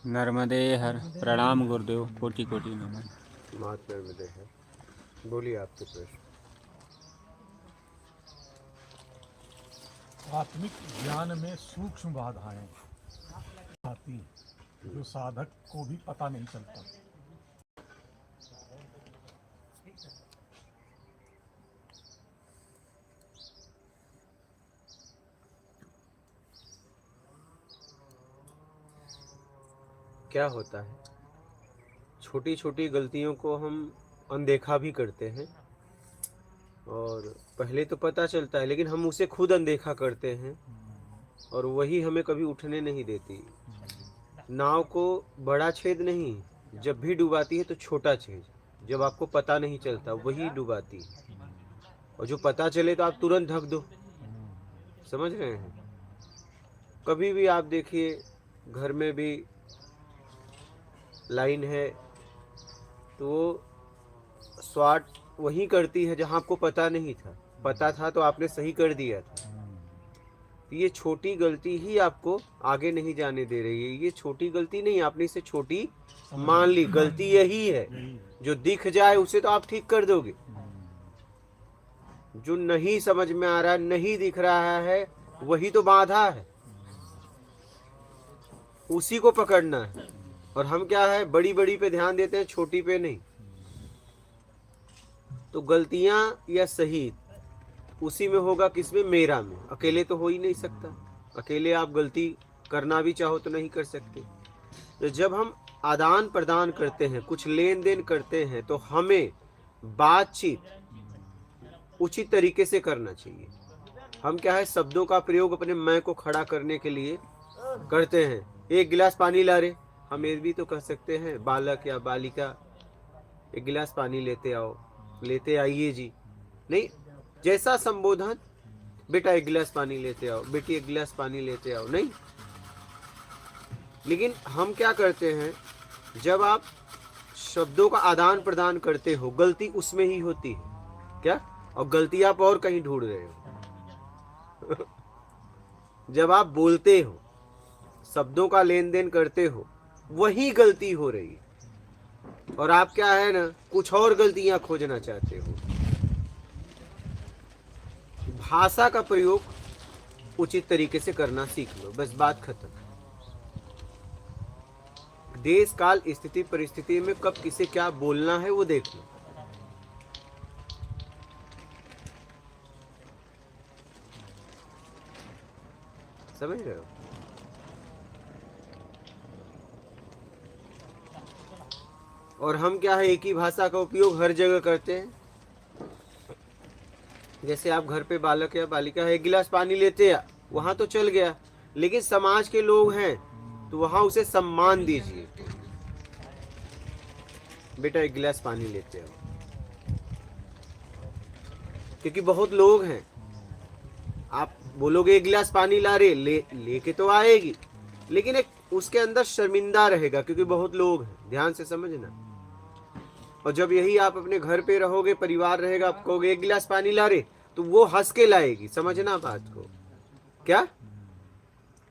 नर्मदे हर। प्रणाम गुरुदेव, कोटि कोटि नमन। महात्मा नर्मदे है। बोलिए आपके प्रश्न। आत्मिक ज्ञान में सूक्ष्म बाधाएं आती हैं जो साधक को भी पता नहीं चलता। क्या होता है, छोटी छोटी गलतियों को हम अनदेखा भी करते हैं और पहले तो पता चलता है लेकिन हम उसे खुद अनदेखा करते हैं और वही हमें कभी उठने नहीं देती। नाव को बड़ा छेद नहीं, जब भी डुबाती है तो छोटा छेद, जब आपको पता नहीं चलता वही डुबाती है। और जो पता चले तो आप तुरंत ढक दो। समझ रहे हैं? कभी भी आप देखिए, घर में भी लाइन है तो वो स्वाट वही करती है जहां आपको पता नहीं था। पता था तो आपने सही कर दिया था। ये छोटी गलती ही आपको आगे नहीं जाने दे रही है। ये छोटी गलती नहीं, आपने इसे छोटी मान ली। गलती यही है, जो दिख जाए उसे तो आप ठीक कर दोगे। जो नहीं समझ में आ रहा है, नहीं दिख रहा है, वही तो बाधा है, उसी को पकड़ना है। और हम क्या है, बड़ी बड़ी पे ध्यान देते हैं, छोटी पे नहीं। तो गलतियां या सही उसी में होगा, किसमें? मेरा में। अकेले तो हो ही नहीं सकता। अकेले आप गलती करना भी चाहो तो नहीं कर सकते। तो जब हम आदान प्रदान करते हैं, कुछ लेन देन करते हैं, तो हमें बातचीत उचित तरीके से करना चाहिए। हम क्या है, शब्दों का प्रयोग अपने मैं को खड़ा करने के लिए करते हैं। एक गिलास पानी ला रहे, हम ये भी तो कह सकते हैं, बालक या बालिका एक गिलास पानी लेते आओ, लेते आइए जी। नहीं, जैसा संबोधन, बेटा एक गिलास पानी लेते आओ, बेटी एक गिलास पानी लेते आओ, नहीं। लेकिन हम क्या करते हैं, जब आप शब्दों का आदान प्रदान करते हो, गलती उसमें ही होती है क्या, और गलती आप और कहीं ढूंढ रहे हो। जब आप बोलते हो, शब्दों का लेन देन करते हो, वही गलती हो रही है और आप क्या है ना, कुछ और गलतियां खोजना चाहते हो। भाषा का प्रयोग उचित तरीके से करना सीख लो, बस बात खत्म। देश काल स्थिति परिस्थिति में कब किसे क्या बोलना है वो देख लो। समझ रहे हो? और हम क्या है, एक ही भाषा का उपयोग हर जगह करते हैं। जैसे आप घर पे बालक या बालिका है, एक गिलास पानी लेते हैं, वहां तो चल गया, लेकिन समाज के लोग हैं तो वहां उसे सम्मान दीजिए। बेटा एक गिलास पानी लेते हो, क्योंकि बहुत लोग हैं। आप बोलोगे एक गिलास पानी ला रहे, लेके तो आएगी, लेकिन एक उसके अंदर शर्मिंदा रहेगा, क्योंकि बहुत लोग हैं। ध्यान से समझना। और जब यही आप अपने घर पे रहोगे, परिवार रहेगा, आप कहोगे एक गिलास पानी ला रहे, तो वो हंस के लाएगी। समझना बात को। क्या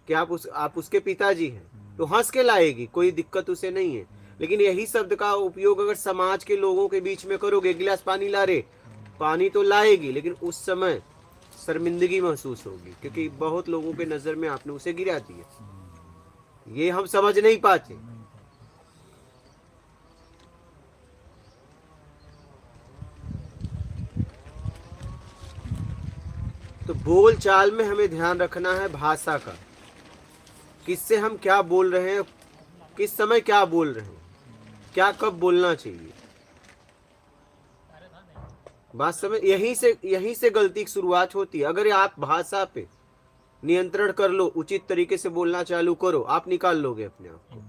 कि आप उसके पिताजी हैं तो हंस के लाएगी, कोई दिक्कत उसे नहीं है। लेकिन यही शब्द का उपयोग अगर समाज के लोगों के बीच में करोगे, गिलास पानी ला रहे, पानी तो लाएगी, लेकिन उस समय शर्मिंदगी महसूस होगी, क्योंकि बहुत लोगों के नजर में आपने उसे गिरा दिया। ये हम समझ नहीं पाते। तो बोल चाल में हमें ध्यान रखना है भाषा का, किससे हम क्या बोल रहे हैं, किस समय क्या बोल रहे हैं, क्या कब बोलना चाहिए। बात समझ, यहीं से गलती की शुरुआत होती है। अगर आप भाषा पे नियंत्रण कर लो, उचित तरीके से बोलना चालू करो, आप निकाल लोगे अपने आप को।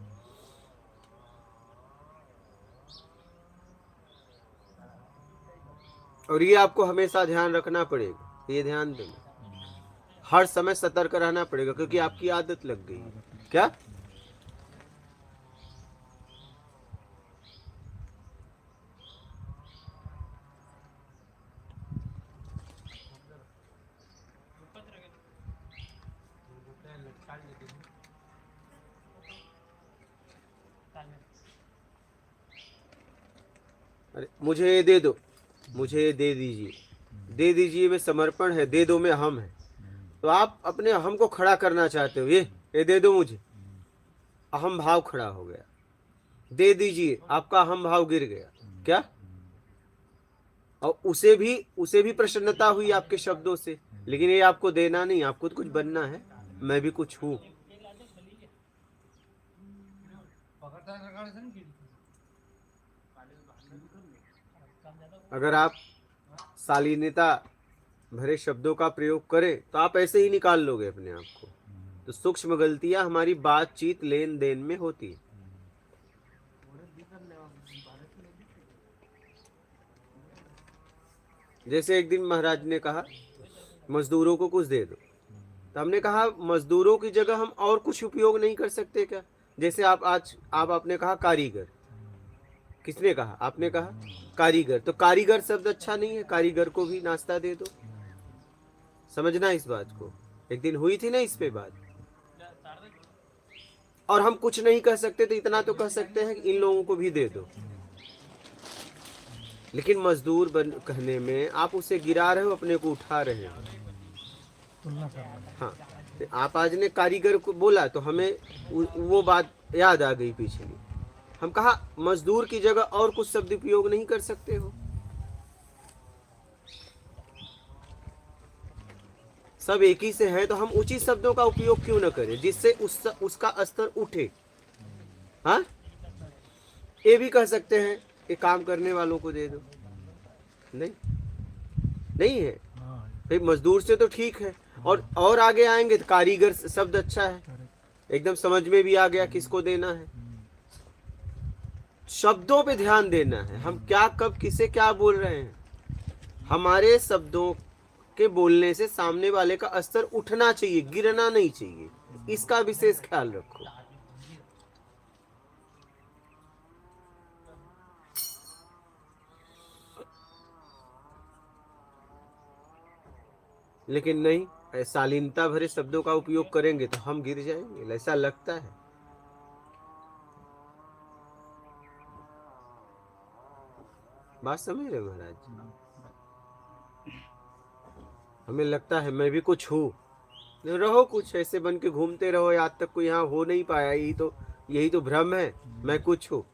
और ये आपको हमेशा ध्यान रखना पड़ेगा, ये ध्यान देना, हर समय सतर्क रहना पड़ेगा, क्योंकि आपकी आदत लग गई है। क्या अरे मुझे ये दे दो, मुझे ये दे दीजिए, दे दीजिए में समर्पण है, दे दो में हम है। तो आप अपने अहम को खड़ा करना चाहते हो, ये दे दो मुझे, अहम भाव खड़ा हो गया। दे दीजिए, आपका अहम भाव गिर गया क्या? और उसे भी प्रसन्नता हुई आपके शब्दों से, लेकिन ये आपको देना नहीं, आपको तो कुछ बनना है, मैं भी कुछ हूं। अगर आप शालीनता भरे शब्दों का प्रयोग करें तो आप ऐसे ही निकाल लोगे अपने आप को। तो सूक्ष्म गलतियां हमारी बातचीत लेन देन में होती है। जैसे एक दिन महाराज ने कहा मजदूरों को कुछ दे दो, तो हमने कहा मजदूरों की जगह हम और कुछ उपयोग नहीं कर सकते क्या? जैसे आपने कहा कारीगर, किसने कहा? आपने कहा कारीगर, तो कारीगर शब्द अच्छा नहीं है, कारीगर को भी नाश्ता दे दो। समझना इस बात को, एक दिन हुई थी ना इस पे बात। और हम कुछ नहीं कह सकते तो इतना तो कह सकते हैं कि इन लोगों को भी दे दो। लेकिन मजदूर कहने में आप उसे गिरा रहे हो, अपने को उठा रहे हो। तुलना कर रहे हैं। हाँ, तो आप आज ने कारीगर को बोला तो हमें वो बात याद आ गई पिछली। हम कहा मजदूर की जगह और कुछ शब्द उपयोग नहीं कर सकते हो? सब एक ही से है, तो हम उचित शब्दों का उपयोग क्यों न करें जिससे उसका स्तर उठे। हाँ, ये भी कह सकते हैं कि काम करने वालों को दे दो, नहीं है भाई, मजदूर से तो ठीक है। और आगे आएंगे तो कारीगर शब्द अच्छा है, एकदम समझ में भी आ गया किसको देना है। शब्दों पे ध्यान देना है, हम क्या कब किसे क्या बोल रहे हैं। हमारे शब्दों के बोलने से सामने वाले का स्तर उठना चाहिए, गिरना नहीं चाहिए, इसका विशेष ख्याल रखो। लेकिन नहीं, शालीनता भरे शब्दों का उपयोग करेंगे तो हम गिर जाएंगे, ऐसा लगता है। बात समझ रहे महाराज? हमें लगता है मैं भी कुछ हूँ, रहो कुछ ऐसे बन के घूमते रहो, आज तक कोई यहाँ हो नहीं पाया, यही तो भ्रम है, मैं कुछ हूँ।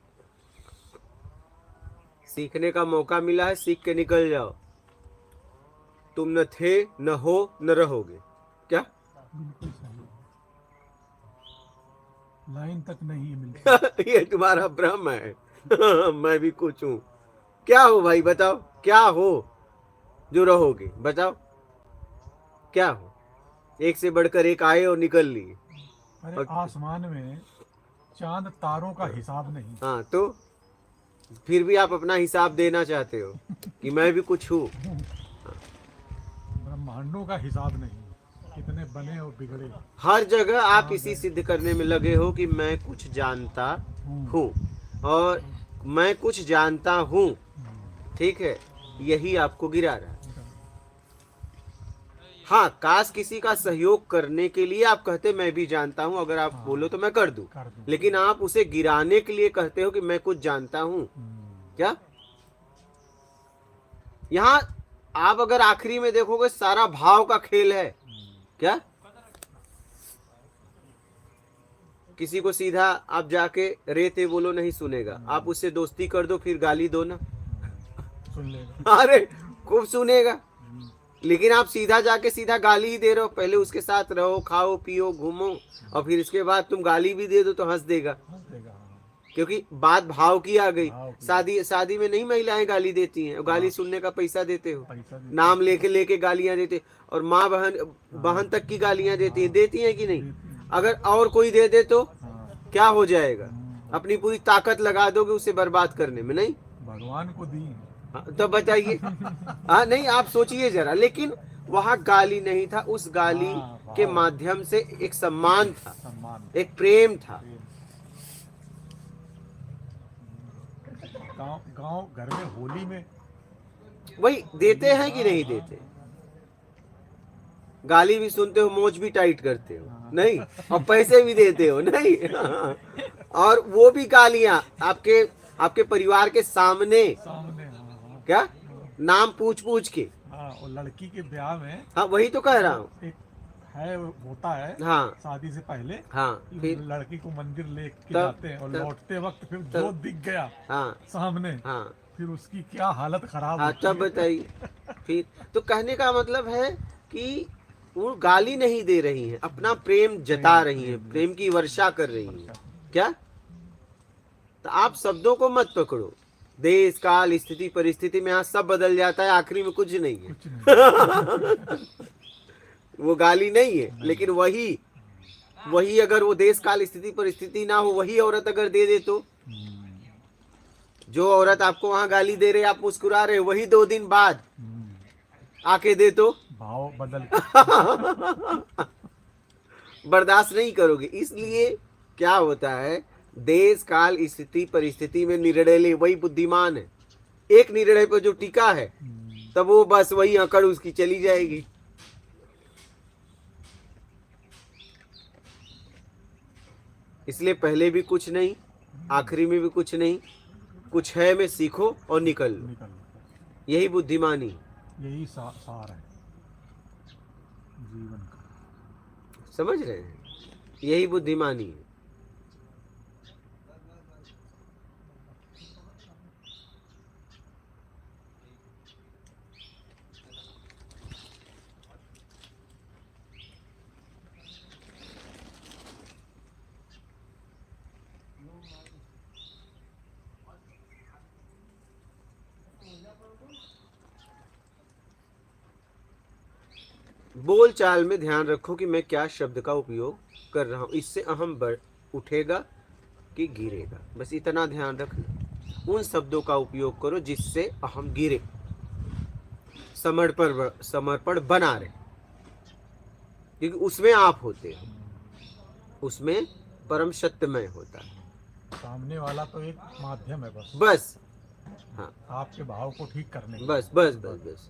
सीखने का मौका मिला है, सीख के निकल जाओ। तुम न थे, न हो, न रहोगे। क्या? बिल्कुल सही। लाइन तक नहीं मिलती। ये तुम्हारा भ्रम है। मैं भी कुछ हूँ। क्या हो भाई, बताओ क्या हो जो रहोगे? बताओ क्या हो? एक से बढ़कर एक आए और निकल लिए। अरे आसमान में चांद तारों का हिसाब नहीं। हाँ, तो फिर भी आप अपना हिसाब देना चाहते हो कि मैं भी कुछ हूँ। ब्रह्मांडों का हिसाब नहीं, कितने बने और बिगड़े। हर जगह आप इसी सिद्ध करने में लगे हो कि मैं कुछ जानता हूँ और मैं कुछ जानता हूँ। ठीक है, यही आपको गिरा रहा है। हाँ, काश किसी का सहयोग करने के लिए आप कहते मैं भी जानता हूँ, अगर आप बोलो तो मैं कर दूं। लेकिन आप उसे गिराने के लिए कहते हो कि मैं कुछ जानता हूँ। क्या? यहाँ आप अगर आखिरी में देखोगे सारा भाव का खेल है। क्या? किसी को सीधा आप जाके रेते बोलो, नहीं सुनेगा। आप उससे दोस्ती कर दो, फिर गाली दो ना, सुन लेगा। अरे खूब सुनेगा। लेकिन आप सीधा जाके सीधा गाली ही दे रहे हो। पहले उसके साथ रहो, खाओ पियो घूमो, और फिर इसके बाद तुम गाली भी दे दो तो हंस देगा, क्योंकि बात भाव की आ गई। शादी में नहीं महिलाएं गाली देती हैं, गाली सुनने का पैसा देते हो, नाम लेके गालियां देते, और माँ बहन तक की गालियां देती हैं कि नहीं? अगर और कोई दे दे तो क्या हो जाएगा? अपनी पूरी ताकत लगा दोगे उसे बर्बाद करने में, नहीं? भगवान को दी तो बताइए। हाँ, नहीं, आप सोचिए जरा। लेकिन वहाँ गाली नहीं था, उस गाली के माध्यम से एक सम्मान था, एक प्रेम था। गांव घर में होली में वही देते हैं कि नहीं देते? गाली भी सुनते हो, मोच भी टाइट करते हो, नहीं? और पैसे भी देते हो, नहीं? और वो भी गालियां आपके आपके परिवार के सामने, सामने। हाँ क्या नाम पूछ पूछ के। हाँ, और लड़की के ब्याह में हाँ वही तो कह रहा हूँ। एक है, होता है हाँ शादी से पहले, हाँ फिर लड़की को मंदिर ले के तब- जाते हैं और तब- लौटते वक्त फिर जो दिख गया हाँ सामने, हाँ फिर उसकी क्या हालत खराब हाँ होती तब है। बताइए। फिर तो कहने का मतलब है कि वो गाली नहीं दे रही हैं, अपना प्रेम जता रही हैं, प्रेम की वर्षा कर रही हैं। क्या? तो आप शब्दों को मत पकड़ो। देश काल स्थिति परिस्थिति में यहाँ सब बदल जाता है, आखिरी में कुछ नहीं है। कुछ नहीं। वो गाली नहीं है, लेकिन वही वही अगर वो देश काल स्थिति परिस्थिति ना हो, वही औरत अगर दे दे तो, जो औरत आपको वहां गाली दे रहे, आप मुस्कुरा रहे, वही 2 दिन बाद आके दे तो भाव बदल बर्दाश्त नहीं करोगे। इसलिए क्या होता है, देश काल स्थिति परिस्थिति में निर्णय ले, वही बुद्धिमान है। एक निर्णय पर जो टिका है, तब वो बस वही अकड़ उसकी चली जाएगी। इसलिए पहले भी कुछ नहीं, आखिरी में भी कुछ नहीं, कुछ है में सीखो और निकल लो। यही बुद्धिमानी, यही सार है जीवन का। समझ रहे हैं? यही बुद्धिमानी है। बोल चाल में ध्यान रखो कि मैं क्या शब्द का उपयोग कर रहा हूं, इससे अहम बढ़ उठेगा कि गिरेगा, बस इतना ध्यान रखना। उन शब्दों का उपयोग करो जिससे अहम गिरे, समर्पण बना रहे, क्योंकि उसमें आप होते हो, उसमें परम सत्यमय होता है। सामने वाला तो एक माध्यम है बस, बस हाँ, आपके भाव को ठीक करने का। बस बस बस बस,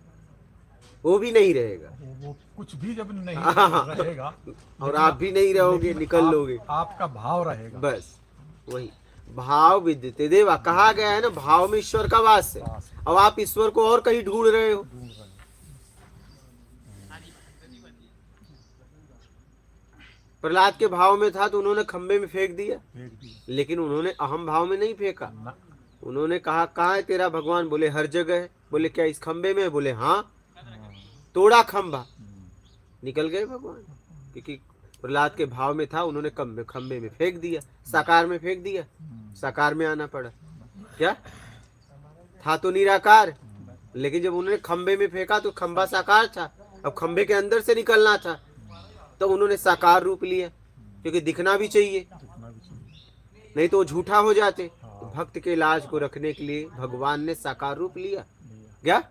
वो भी नहीं रहेगा वो कुछ भी जब नहीं हाँ। रहेगा, और आप भी नहीं रहोगे, लेकिन निकल आप- लोगे। आपका भाव रहेगा। बस वही भाव विद्यते देवा कहा गया है ना, भाव में ईश्वर का वास है। वास है। अब आप ईश्वर को और कहीं ढूंढ रहे हो। दूर रहे। प्रहलाद के भाव में था तो उन्होंने खंबे में फेंक दिया, फेंक दिया। लेकिन उन्होंने अहम भाव में नहीं फेंका। ना, उन्होंने कहा कहाँ है तेरा भगवान? बोले हर जगह है। बोले क्या इस खंबे में? बोले हाँ। तोड़ा खंबा, निकल गए भगवान, क्योंकि प्रहलाद के भाव में था, उन्होंने खंबे में फेंक दिया, साकार में फेंक दिया, साकार में आना पड़ा। क्या था तो निराकार, लेकिन जब उन्होंने खंबे में फेंका तो खंबा साकार था, अब खंबे के अंदर से निकलना था, तो उन्होंने साकार रूप लिया, क्योंकि दिखना भी चाहिए, दिखना भी चाहिए। नहीं तो वो झूठा हो जाते। तो भक्त के लाज को रखने के लिए भगवान ने साकार रूप लिया। क्या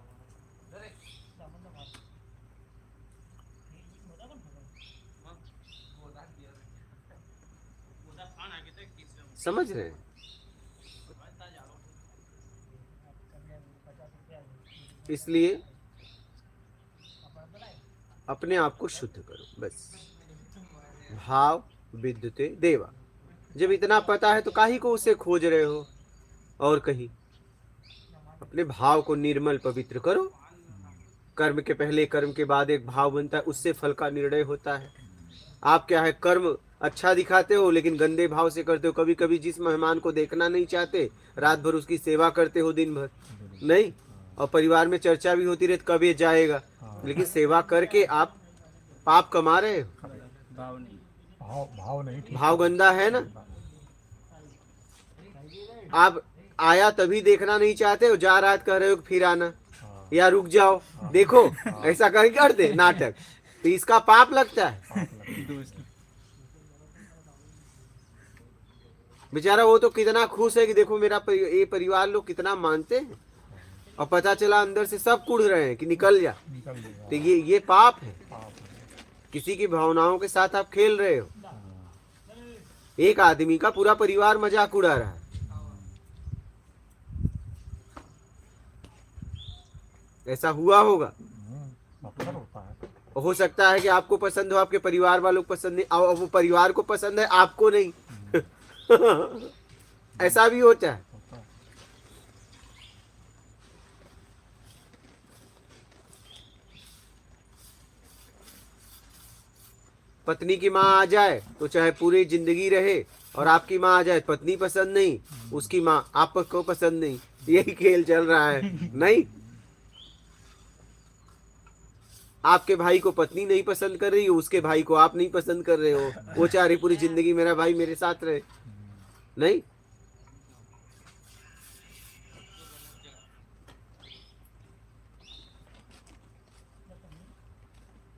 समझ रहे हैं? इसलिए अपने आप को शुद्ध करो, बस। भाव विद्यते देवा, जब इतना पता है तो काहे को उसे खोज रहे हो और कहीं? अपने भाव को निर्मल पवित्र करो। कर्म के पहले कर्म के बाद एक भाव बनता है, उससे फल का निर्णय होता है। आप क्या है, कर्म अच्छा दिखाते हो लेकिन गंदे भाव से करते हो। कभी कभी जिस मेहमान को देखना नहीं चाहते, रात भर उसकी सेवा करते हो, दिन भर नहीं, और परिवार में चर्चा भी होती रहती कब ये जाएगा, लेकिन सेवा करके आप पाप कमा रहे हो। भाव नहीं, भाव नहीं ठीक। भाव गंदा है ना। आप आया तभी देखना नहीं चाहते हो, जा रात कह रहे हो फिर आना, या रुक जाओ देखो, ऐसा कर दे नाटक, तो इसका पाप लगता है। बेचारा वो तो कितना खुश है कि देखो मेरा ये परिवार लोग कितना मानते हैं, और पता चला अंदर से सब कुढ़ रहे हैं कि निकल जा। निकल गया। तो ये पाप है, पाप है। किसी की भावनाओं के साथ आप खेल रहे हो। एक आदमी का पूरा परिवार मजाक उड़ा रहा है, ऐसा हुआ होगा। अक्सर होता है। हो सकता है कि आपको पसंद हो, आपके परिवार वालों को पसंद नहीं, और वो परिवार को पसंद है, आपको नहीं। ऐसा भी होता है। होता है। पत्नी की माँ आ जाए तो चाहे पूरी जिंदगी रहे, और आपकी माँ आ जाए, पत्नी पसंद नहीं, उसकी माँ आपको पसंद नहीं, यही खेल चल रहा है। नहीं, आपके भाई को पत्नी नहीं पसंद कर रही हो, उसके भाई को आप नहीं पसंद कर रहे हो, वो चाह रही पूरी जिंदगी मेरा भाई मेरे साथ रहे। नहीं,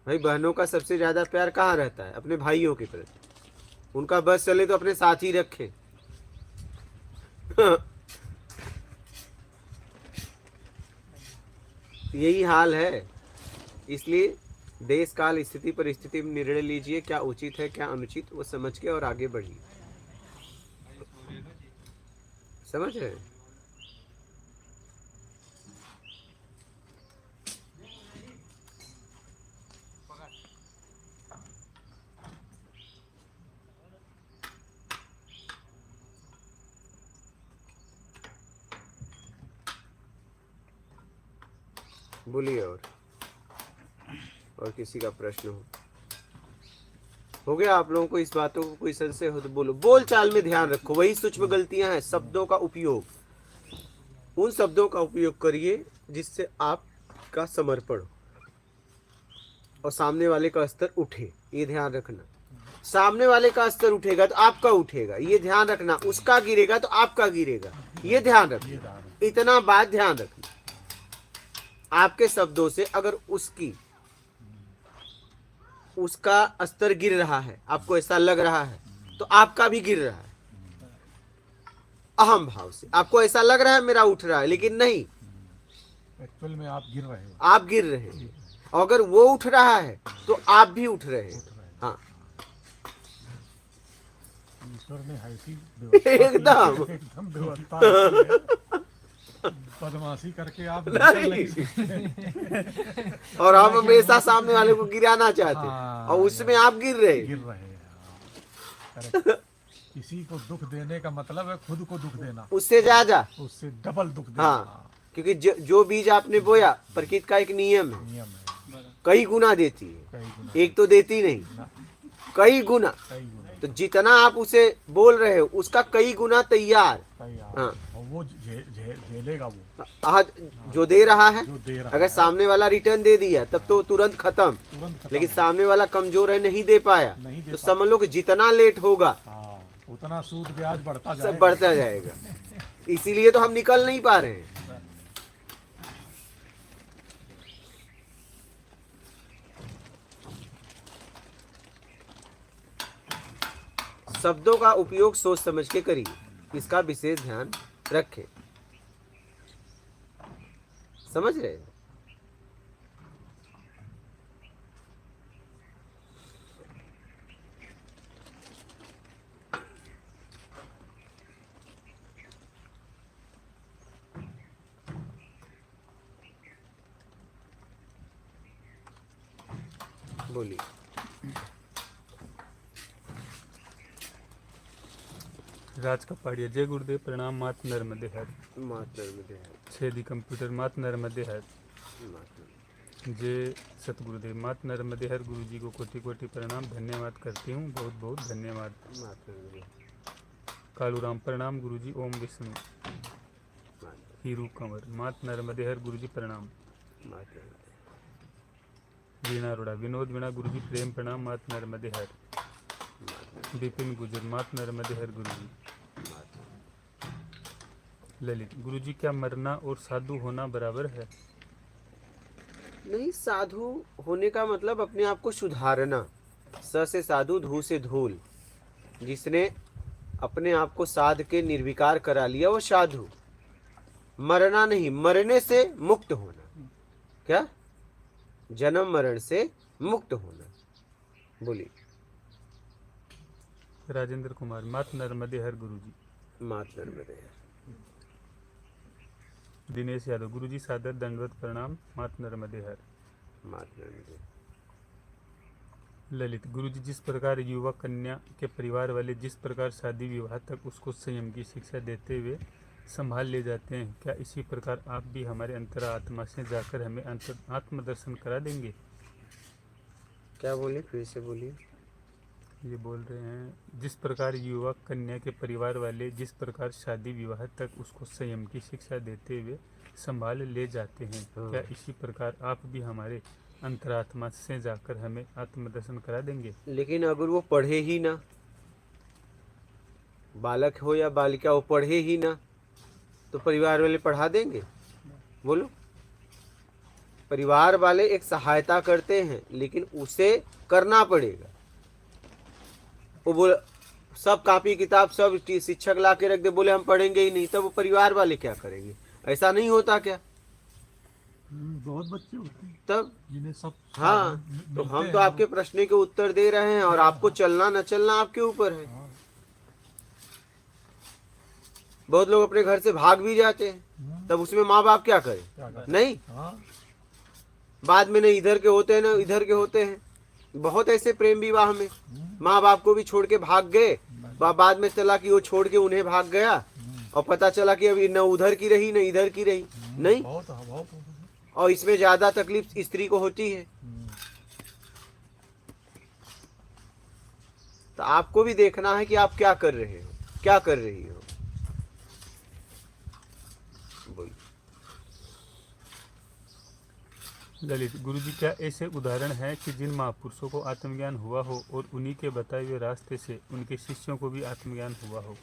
भाई बहनों का सबसे ज्यादा प्यार कहाँ रहता है? अपने भाइयों के प्रति। उनका बस चले तो अपने साथ ही रखें। यही हाल है। इसलिए देश काल स्थिति परिस्थिति में निर्णय लीजिए, क्या उचित है क्या अनुचित, वो समझ के और आगे बढ़िए। समझ रहे हैं? बोलिए। और किसी का प्रश्न हो गया आप लोगों को? इस बातों को कोई संशय हो तो बोलो। बोल चाल में ध्यान रखो, वही सूक्ष्म गलतियां हैं। शब्दों का उपयोग, उन शब्दों का उपयोग करिए जिससे आपका समर्पण हो और सामने वाले का स्तर उठे, ये ध्यान रखना। सामने वाले का स्तर उठेगा तो आपका उठेगा, ये ध्यान रखना। उसका गिरेगा तो आपका गिरेगा, ये ध्यान रखना। इतना बात ध्यान रखना। आपके शब्दों से अगर उसका स्तर गिर रहा है, आपको ऐसा लग रहा है, तो आपका भी गिर रहा है। अहम भाव से आपको ऐसा लग रहा है मेरा उठ रहा है, लेकिन नहीं, एक्चुअल में आप गिर रहे हो। आप गिर रहे हैं। और अगर वो उठ रहा है तो आप भी उठ रहे हैं। हाँ, ईश्वर ने ऐसी व्यवस्था एकदम एकदम व्यवस्था की है। बदमाशी करके आप नहीं। और हम हमेशा सामने वाले को गिराना चाहते हैं, हाँ, और उसमें आप गिर रहे हैं। गिर रहे हैं। हाँ, करेक्ट। किसी को दुख देने का मतलब है खुद को दुख देना, उससे ज्यादा। उससे डबल दुख देना। हाँ, क्योंकि जो बीज आपने बोया, प्रकृति का एक नियम है, नियम है। कई गुना देती है। कई गुना, एक तो देती नहीं, कई गुना। कई गुना तो जितना आप उसे बोल रहे हो उसका कई गुना तैयार। तैयार। हाँ, और वो झेलेगा वो आज जो दे रहा है, जो दे रहा अगर है। सामने वाला रिटर्न दे दिया तब तो तुरंत खत्म। तुरंत खत्म लेकिन हो। सामने वाला कमजोर है, नहीं दे पाया, नहीं दे तो समझ लो कि जितना लेट होगा हाँ, उतना सूद ब्याज बढ़ता सब जाएगा। बढ़ता जाएगा। इसीलिए तो हम निकल नहीं पा रहे हैं। शब्दों का उपयोग सोच समझ के करिए, इसका विशेष ध्यान रखें। समझ रहे हैं? बोलिए। राज कपाड़िया, जय गुरुदेव, प्रणाम। मात नर्मदे हर। मात्र में है, छेदी कंप्यूटर, मात नर्मदे हर। मात्र। जय सतगुरुदेव, मात नर्मदे हर। गुरु जी को कोटि कोटि प्रणाम, धन्यवाद करती हूँ, बहुत बहुत धन्यवाद। मात्र में, कालू राम प्रणाम गुरु जी। ओम विष्णु मात्र, हीरू कंवर, मात नर्मदे हर। गुरु जी प्रणाम। मात्र में, वीणा अरोड़ा, विनोद वीणा, गुरु जी प्रेम प्रणाम, मात नर्मदे हर। विपिन गुजर, मात नर्मदे हर। गुरु जी। ललित, गुरु जी क्या मरना और साधु होना बराबर है? नहीं, साधु होने का मतलब अपने आप को सुधारना। स से साधु, धू से धूल। जिसने अपने आप को साध के निर्विकार करा लिया वो साधु। मरना नहीं, मरने से मुक्त होना। क्या? जन्म मरण से मुक्त होना। बोलिए। राजेंद्र कुमार, मात नर्मदे हर। गुरु जी। मात्र नर्मदे हर। दिनेश यादव, गुरु जी सादर दंडवत प्रणाम, मात नर्मदे हर। मात्र नर्मदे। ललित गुरुजी, जिस प्रकार युवक कन्या के परिवार वाले जिस प्रकार शादी विवाह तक उसको संयम की शिक्षा देते हुए संभाल ले जाते हैं, क्या इसी प्रकार आप भी हमारे अंतरात्मा से जाकर हमें आत्मदर्शन करा देंगे? क्या बोले, फिर से बोलिए। ये बोल रहे हैं, जिस प्रकार युवक कन्या के परिवार वाले जिस प्रकार शादी विवाह तक उसको संयम की शिक्षा देते हुए संभाल ले जाते हैं, क्या इसी प्रकार आप भी हमारे अंतरात्मा से जाकर हमें आत्मदर्शन करा देंगे? लेकिन अगर वो पढ़े ही ना, बालक हो या बालिका वो पढ़े ही ना, तो परिवार वाले पढ़ा देंगे? बोलो। परिवार वाले एक सहायता करते हैं, लेकिन उसे करना पड़ेगा। वो बोले सब कॉपी किताब सब शिक्षक ला के रख दे, बोले हम पढ़ेंगे ही नहीं, तब वो परिवार वाले क्या करेंगे? ऐसा नहीं होता क्या? बहुत बच्चे होते हैं तब जिन्हें सब हाँ, तो हम तो आपके प्रश्न के उत्तर दे रहे हैं, और आपको चलना न चलना आपके ऊपर है। बहुत लोग अपने घर से भाग भी जाते हैं, तब उसमें माँ बाप क्या करें? नहीं, बाद में नहीं इधर के होते हैं ना इधर के होते हैं। बहुत ऐसे प्रेम विवाह में माँ बाप को भी छोड़ के भाग गए, बाद में चला कि वो छोड़ के उन्हें भाग गया, और पता चला कि अभी न उधर की रही न इधर की रही। नहीं, और इसमें ज्यादा तकलीफ स्त्री को होती है। तो आपको भी देखना है कि आप क्या कर रहे हो, क्या कर रही हो। बोलिए। ललित गुरुजी, क्या ऐसे उदाहरण हैं कि जिन महापुरुषों को आत्मज्ञान हुआ हो और उन्हीं के बताए हुए रास्ते से उनके शिष्यों को भी आत्मज्ञान हुआ हो?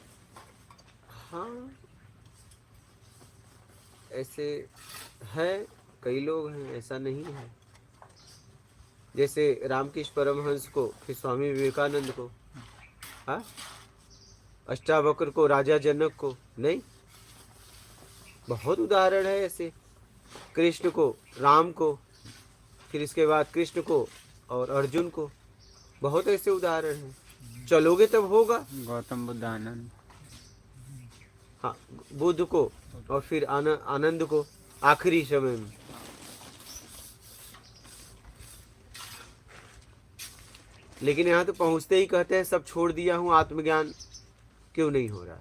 हाँ, ऐसे है, कई लोग हैं, ऐसा नहीं है। जैसे रामकृष्ण परमहंस को, फिर स्वामी विवेकानंद को, हाँ, अष्टावक्र को, राजा जनक को, नहीं, बहुत उदाहरण है ऐसे। कृष्ण को, राम को, फिर इसके बाद कृष्ण को और अर्जुन को, बहुत ऐसे उदाहरण हैं। चलोगे तब होगा। गौतम बुद्ध, आनंद, हाँ, बुद्ध को और फिर आनंद को आखिरी समय में। लेकिन यहाँ तो पहुँचते ही कहते हैं सब छोड़ दिया हूँ, आत्मज्ञान क्यों नहीं हो रहा?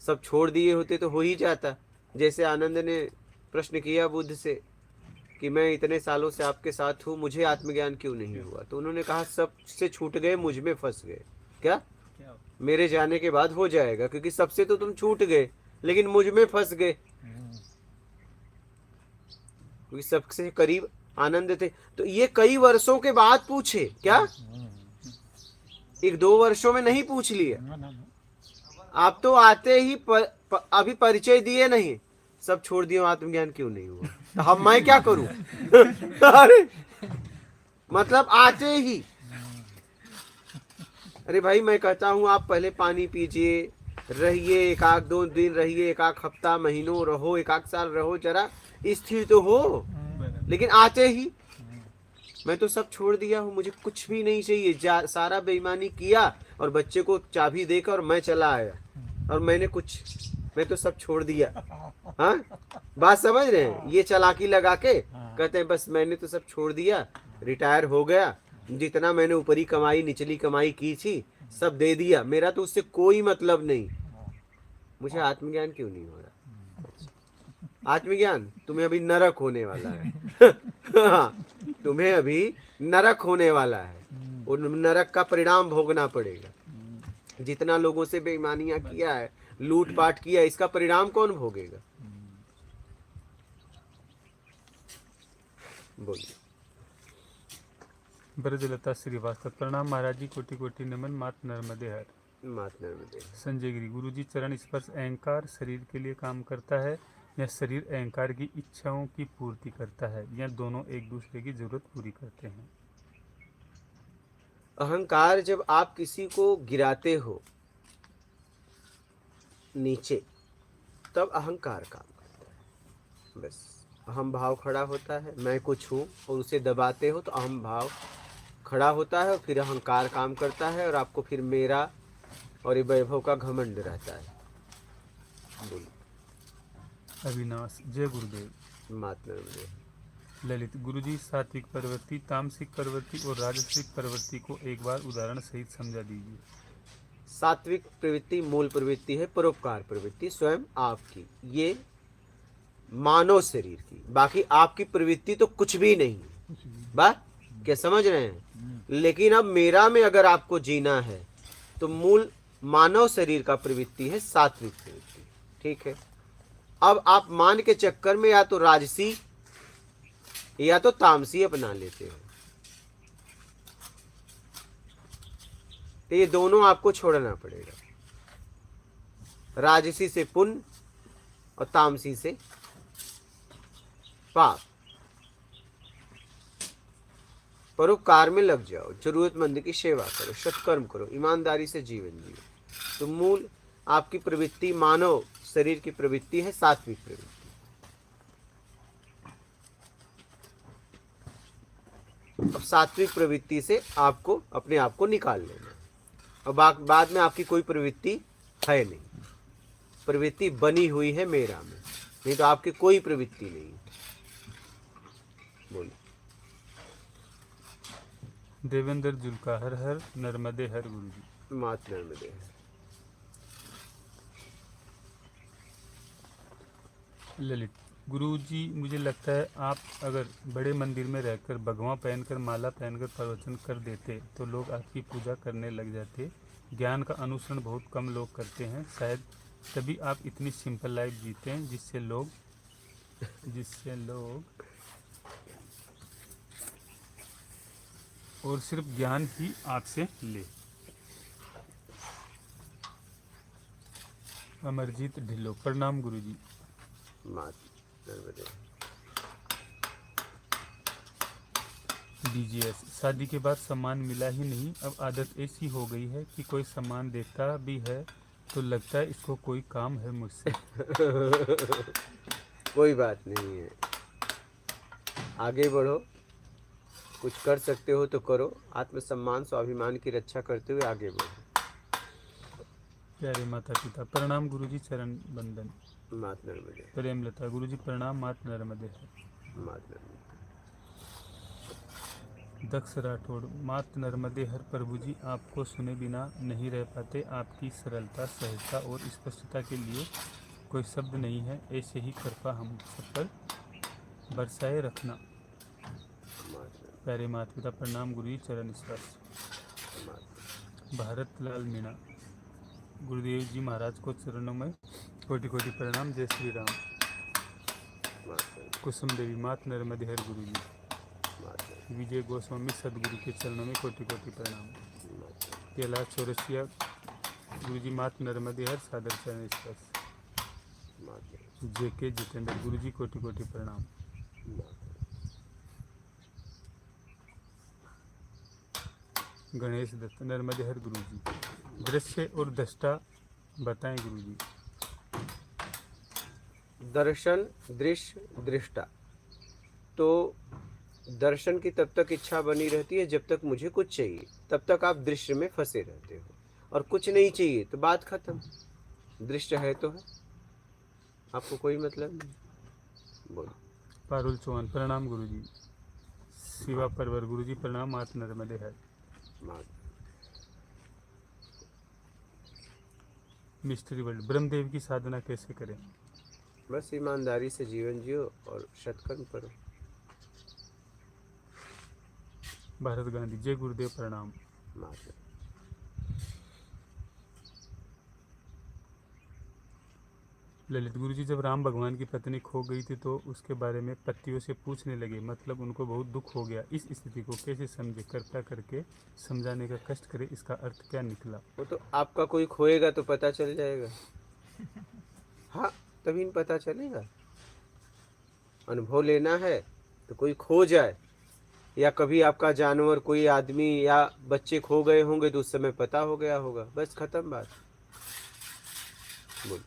सब छोड़ दिए होते तो हो ही जाता। जैसे आनंद ने प्रश्न किया बुद्ध से कि मैं इतने सालों से आपके साथ हूँ, मुझे आत्मज्ञान क्यों नहीं हुआ? तो उन्होंने कहा सब से छूट गए, मुझ में फंस गए। क्या? मेरे जाने के बाद हो जाएगा, क्योंकि सबसे तो तुम छूट गए, लेकिन मुझ में फंस गए। क्योंकि सबसे करीब आनंद थे। तो ये कई वर्षों के बाद पूछे, क्या 1-2 वर्षों में नहीं पूछ लिया। आप तो आते ही अभी परिचय दिए नहीं, सब छोड़ दिए, आत्मज्ञान क्यों नहीं हुआ? तो हम मैं क्या करूं? अरे मतलब आते ही, अरे भाई मैं कहता हूं आप पहले पानी पीजिए, रहिए, 1-2 दिन रहिए, 1 हफ्ता, महीनों रहो, 1 साल रहो, जरा स्थिर तो हो। लेकिन आते ही मैं तो सब छोड़ दिया हूँ, मुझे कुछ भी नहीं चाहिए, सारा बेईमानी किया और बच्चे को चाबी देकर और मैं चला आया, और मैं तो सब छोड़ दिया। हाँ, बात समझ रहे हैं? ये चालाकी लगा के कहते हैं बस मैंने तो सब छोड़ दिया, रिटायर हो गया, जितना मैंने ऊपरी कमाई निचली कमाई की थी सब दे दिया, मेरा तो उससे कोई मतलब नहीं। मुझे आत्मज्ञान क्यों नहीं हो रहा? आत्मज्ञान तुम्हें अभी नरक होने वाला है। हाँ, तुम्हें अभी नरक होने वाला है, उन नरक का परिणाम भोगना पड़ेगा। जितना लोगों से बेईमानियां किया है, लूटपाट किया, इसका परिणाम कौन भोगेगा? बोलिए। ब्रजलता श्रीवास्तव, प्रणाम महाराज जी, कोटि कोटि नमन, मात नर्मदे हर। मात नर्मदे। संजय गिरी, गुरुजी, चरण स्पर्श अहंकार शरीर के लिए काम करता है या शरीर अहंकार की इच्छाओं की पूर्ति करता है, या दोनों एक दूसरे की जरूरत पूरी करते हैं? अहंकार, जब आप किसी को गिराते हो नीचे, तब अहंकार काम करता है। बस अहम भाव खड़ा होता है, मैं कुछ हूँ, और उसे दबाते हो तो अहम भाव खड़ा होता है, और फिर अहंकार काम करता है, और आपको फिर मेरा और ये वैभव का घमंड रहता है। बोलिए। अविनाश, जय गुरुदेव। मात नर्मदे। ललित गुरुजी, सात्विक प्रवृत्ति, तामसिक प्रवृत्ति और राजसिक प्रवृत्ति को एक बार उदाहरण सहित समझा दीजिए। सात्विक प्रवृत्ति मूल प्रवृत्ति है, परोपकार प्रवृत्ति स्वयं आपकी, ये मानव शरीर की, बाकी आपकी प्रवृत्ति तो कुछ भी नहीं है। बात क्या समझ रहे हैं? लेकिन अब मेरा में अगर आपको जीना है तो मूल मानव शरीर का प्रवृत्ति है सात्विक प्रवृत्ति, ठीक है। अब आप मान के चक्कर में या तो राजसी या तो तामसी अपना लेते हो, तो ये दोनों आपको छोड़ना पड़ेगा। राजसी से पुण्य और तामसी से पाप। परोपकार में लग जाओ, जरूरतमंद की सेवा करो, सत्कर्म करो, ईमानदारी से जीवन जियो। तो मूल आपकी प्रवृत्ति मानव शरीर की प्रवृत्ति है सात्विक प्रवृत्ति। अब सात्विक प्रवृत्ति से आपको अपने आप को निकाल लेना। और बाद में आपकी कोई प्रवृत्ति है नहीं, प्रवृत्ति बनी हुई है मेरा में, नहीं तो आपकी कोई प्रवृत्ति नहीं। बोलिए। देवेंद्र जुल्का, हर हर नर्मदे हर गुरुजी। मात नर्मदे। ललित गुरुजी, मुझे लगता है आप अगर बड़े मंदिर में रहकर भगवा पहनकर माला पहनकर प्रवचन कर देते तो लोग आपकी पूजा करने लग जाते। ज्ञान का अनुसरण बहुत कम लोग करते हैं, शायद तभी आप इतनी सिंपल लाइफ जीते हैं जिससे लोग और सिर्फ ज्ञान ही आपसे ले। अमरजीत ढिल्लो, प्रणाम गुरुजी। मात नर्मदे। डीजीएस, शादी के बाद सम्मान मिला ही नहीं, अब आदत ऐसी हो गई है कि कोई सम्मान देता भी है तो लगता है इसको कोई काम है मुझसे। कोई बात नहीं है, आगे बढ़ो, कुछ कर सकते हो तो करो, आत्मसम्मान स्वाभिमान की रक्षा करते हुए आगे बढ़ो। प्यारे माता पिता, प्रणाम गुरुजी, चरण बंदन। मात नर्मदे। प्रेमलता, गुरुजी प्रणाम, मात नर्मदे है। मात नर्मदे। दक्ष राठौड़, मात नर्मदे हर। प्रभु जी, आपको सुने बिना नहीं रह पाते, आपकी सरलता, सहजता और स्पष्टता के लिए कोई शब्द नहीं है, ऐसे ही कृपा हम सब पर बरसाए रखना। प्यारे माता पिता, प्रणाम गुरुजी, चरण स्पर्श। भारत लाल मीणा, गुरुदेव जी महाराज को चरणों में कोटि कोटि प्रणाम, जय श्री राम। कुसुम देवी, मात नर्मदे हर गुरुजी। विजय गोस्वामी, सदगुरु के चरणों में कोटि कोटि प्रणाम। कैलाश चौरसिया, गुरुजी मात नर्मदे हर, सादर चरण स्पर्श। जेके जितेंद्र, गुरुजी कोटि कोटि प्रणाम। गणेश दत्त, नर्मदे हर गुरुजी। दृश्य और दृष्टा बताएं गुरुजी। दर्शन, दृश्य, दृष्टा। तो दर्शन की तब तक इच्छा बनी रहती है जब तक मुझे कुछ चाहिए, तब तक आप दृश्य में फंसे रहते हो, और कुछ नहीं चाहिए तो बात खत्म। दृश्य है तो है, आपको कोई मतलब नहीं। बोलो। पारुल चौहान, प्रणाम गुरुजी। शिवा परवर, गुरुजी प्रणाम, मात नर्मदे है। मिस्ट्री वर्ल्ड, ब्रह्मदेव की साधना कैसे करें? बस ईमानदारी से जीवन जियो और सत्कर्म करो। भारत गांधी, जय गुरुदेव प्रणाम। ललित गुरुजी, जब राम भगवान की पत्नी खो गई थी तो उसके बारे में पत्नियों से पूछने लगे, मतलब उनको बहुत दुख हो गया। इस स्थिति को कैसे समझे? कृपया करके समझाने का कष्ट करे, इसका अर्थ क्या निकला? वो तो आपका कोई खोएगा तो पता चल जाएगा। हाँ, तभी पता चलेगा। अनुभव लेना है तो कोई खो जाए, या कभी आपका जानवर, कोई आदमी या बच्चे खो गए होंगे तो उस समय पता हो गया होगा, बस खत्म बात। बोल।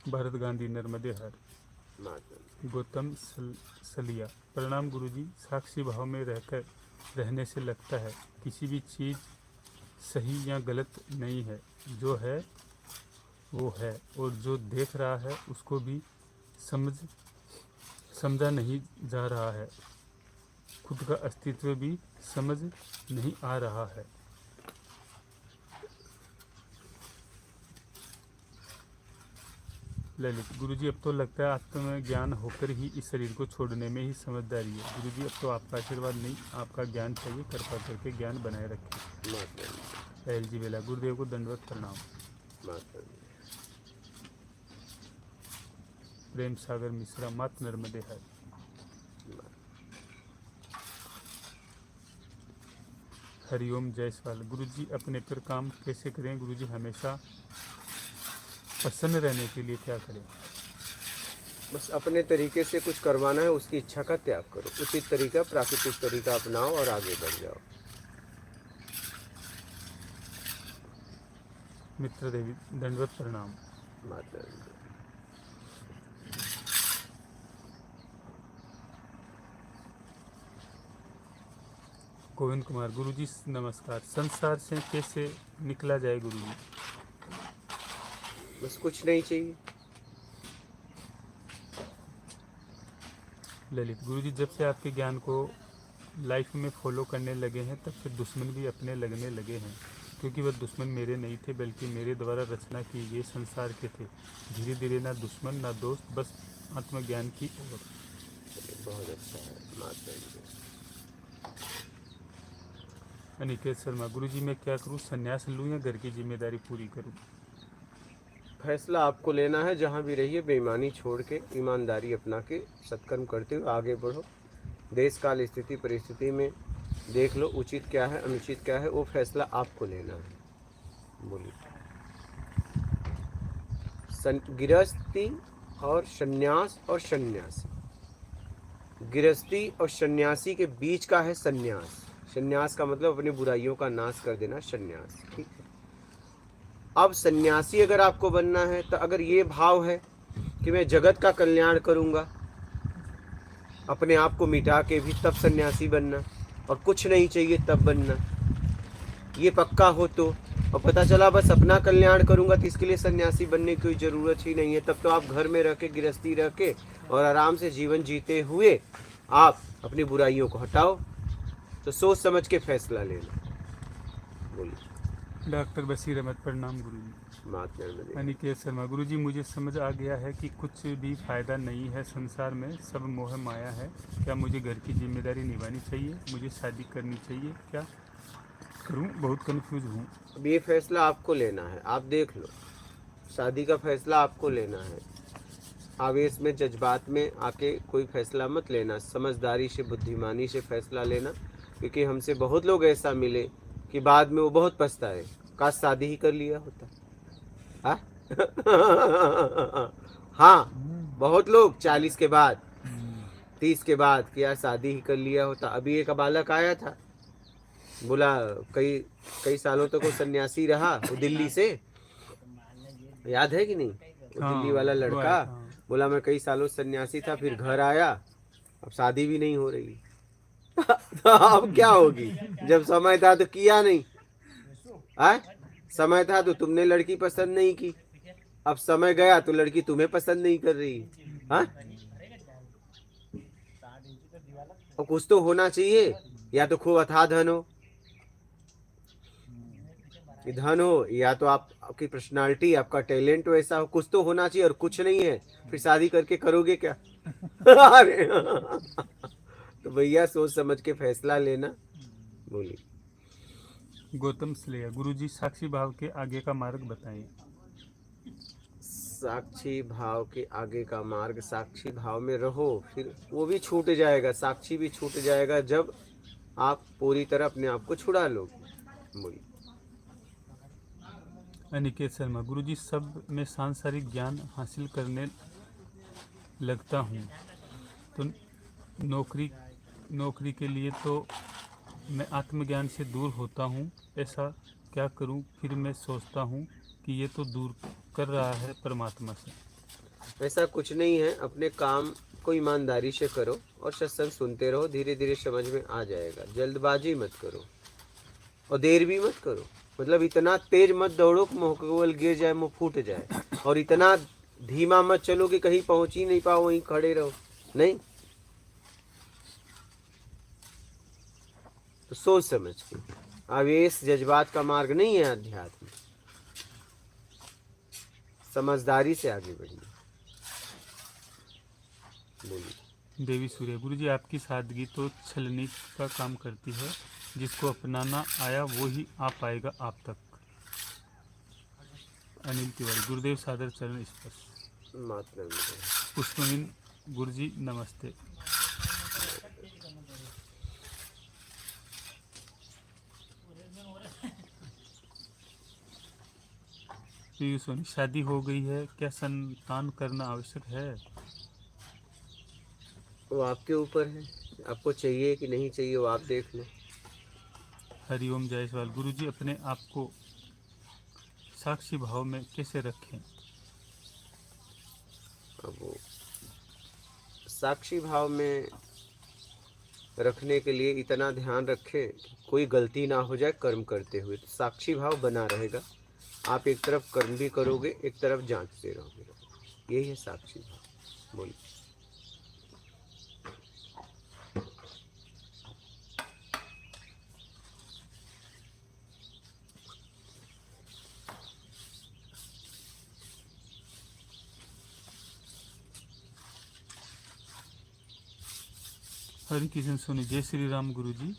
भारत गांधी, नर्मदे हर। गौतम सलिया, प्रणाम गुरुजी। साक्षी भाव में रहकर रहने से लगता है किसी भी चीज़ सही या गलत नहीं है, जो है वो है, और जो देख रहा है उसको भी समझा नहीं जा रहा है, खुद का अस्तित्व भी समझ नहीं आ रहा है। ललित गुरुजी, अब तो लगता है आत्मज्ञान होकर ही इस शरीर को छोड़ने में ही समझदारी है। गुरुजी, अब तो आपका आशीर्वाद नहीं, आपका ज्ञान चाहिए, कृपा करके ज्ञान बनाए रखें। एल जी बेला, गुरुदेव को दंडवत प्रणाम। प्रेम सागर मिश्रा, मात नर्मदे है। हरिओम जयसवाल, गुरुजी अपने पर काम कैसे करें? गुरुजी हमेशा प्रसन्न रहने के लिए क्या करें? बस अपने तरीके से कुछ करवाना है, उसकी इच्छा का त्याग करो, उचित तरीका, प्राकृतिक तरीका अपनाओ और आगे बढ़ जाओ। मित्र देवी, दंडवत प्रणाम। माता गोविंद कुमार, गुरुजी नमस्कार। संसार से कैसे निकला जाए गुरुजी? बस कुछ नहीं चाहिए। ललित गुरुजी, जब से आपके ज्ञान को लाइफ में फॉलो करने लगे हैं तब से दुश्मन भी अपने लगने लगे हैं, क्योंकि वह दुश्मन मेरे नहीं थे बल्कि मेरे द्वारा रचना की गई संसार के थे। धीरे धीरे ना दुश्मन ना दोस्त, बस आत्मज्ञान की ओर। बहुत अच्छा है। माता अनिकेत शर्मा, गुरुजी मैं क्या करूं? संन्यास लूं या घर की जिम्मेदारी पूरी करूं? फैसला आपको लेना है। जहाँ भी रहिए बेईमानी छोड़ के ईमानदारी अपना के सत्कर्म करते हुए आगे बढ़ो। देश काल स्थिति परिस्थिति में देख लो उचित क्या है अनुचित क्या है, वो फैसला आपको लेना है। बोलिए। गृहस्थी और सन्यास और सन्यासी, गृहस्थी और सन्यासी के बीच का है सन्यास। सन्यास का मतलब अपनी बुराइयों का नाश कर देना, सन्यास। ठीक है। अब सन्यासी अगर आपको बनना है तो अगर ये भाव है कि मैं जगत का कल्याण करूंगा, अपने आप को मिटा के भी, तब सन्यासी बनना, और कुछ नहीं चाहिए तब बनना, ये पक्का हो तो, और पता चला बस अपना कल्याण करूंगा तो इसके लिए सन्यासी बनने की कोई ज़रूरत ही नहीं है, तब तो आप घर में रह के गृहस्थी रह के और आराम से जीवन जीते हुए आप अपनी बुराइयों को हटाओ। तो सोच समझ के फैसला लेना। बोलिए। डॉक्टर बशीर अहमद, प्रणाम गुरुजी। माता अनिकेत शर्मा, गुरुजी मुझे समझ आ गया है कि कुछ भी फायदा नहीं है संसार में, सब मोह माया है। क्या मुझे घर की जिम्मेदारी निभानी चाहिए? मुझे शादी करनी चाहिए? क्या करूं? बहुत कंफ्यूज हूं। अब ये फैसला आपको लेना है। आप देख लो, शादी का फैसला आपको लेना है। आवेश में जज्बात में आके कोई फैसला मत लेना, समझदारी से बुद्धिमानी से फैसला लेना, क्योंकि हमसे बहुत लोग ऐसा मिले कि बाद में वो बहुत पछताए, काश शादी ही कर लिया होता। हाँ, बहुत लोग 40 के बाद 30 के बाद कि यार शादी ही कर लिया होता। अभी एक बालक आया था, बोला कई सालों तक वो सन्यासी रहा, वो दिल्ली से, याद है कि नहीं? वो हाँ, दिल्ली वाला लड़का हाँ। बोला मैं कई सालों सन्यासी था, फिर घर आया, अब शादी भी नहीं हो रही। तो अब क्या होगी? जब समय था तो किया नहीं, समय था तो तुमने लड़की पसंद नहीं की, अब समय गया तो लड़की तुम्हें पसंद नहीं कर रही। हाँ, और कुछ तो होना चाहिए, या तो खूब अथाह धन हो, धन हो, या तो आपकी पर्सनालिटी, आपका टैलेंट वैसा हो, कुछ तो होना चाहिए। और कुछ नहीं है, फिर शादी करके करोगे क्या? अरे तो भैया सोच समझ के फैसला लेना। बोलिए। गौतम स्लेया, गुरुजी साक्षी भाव के आगे का मार्ग बताएं। साक्षी भाव के आगे का मार्ग, साक्षी भाव में रहो, फिर वो भी छूट जाएगा, साक्षी भी छूट जाएगा जब आप पूरी तरह अपने आप को छुड़ा लोगे। बोलिए। अनिकेत शर्मा, गुरुजी सब में सांसारिक ज्ञान हासिल करने लगता हूँ तो नौकरी के लिए तो मैं आत्मज्ञान से दूर होता हूँ, ऐसा क्या करूँ? फिर मैं सोचता हूँ कि ये तो दूर कर रहा है परमात्मा से। ऐसा कुछ नहीं है, अपने काम को ईमानदारी से करो और सत्संग सुनते रहो, धीरे धीरे समझ में आ जाएगा। जल्दबाजी मत करो और देर भी मत करो, मतलब इतना तेज मत दौड़ो कि मुँह के बल गिर जाए, मुँह फूट जाए, और इतना धीमा मत चलो कि कहीं पहुँच ही नहीं पाओ, वहीं खड़े रहो। नहीं, तो सोच समझ के। आवेश जज्बात का मार्ग नहीं है अध्यात्म, समझदारी से आगे बढ़िए। बोलिए। देवी सूर्य गुरु जी, आपकी सादगी तो छलनी का काम करती है, जिसको अपनाना आया वो ही आ पाएगा आप तक। अनिल तिवारी, गुरुदेव सादर चरण स्पर्श। मातृ पुष्पमिन गुरु जी नमस्ते। पीयूष सोनी, शादी हो गई है, क्या संतान करना आवश्यक है? वो आपके ऊपर है, आपको चाहिए कि नहीं चाहिए वो आप देख लें। हरिओम जायसवाल, गुरु जी अपने आप को साक्षी भाव में कैसे रखें? अब वो साक्षी भाव में रखने के लिए इतना ध्यान रखें कि कोई गलती ना हो जाए कर्म करते हुए, तो साक्षी भाव बना रहेगा। आप एक तरफ कर्म भी करोगे, एक तरफ जांचते रहोगे, यही है साक्षी भाव। बोलिए। हरि किशन सोनी, जय श्री राम गुरु जी।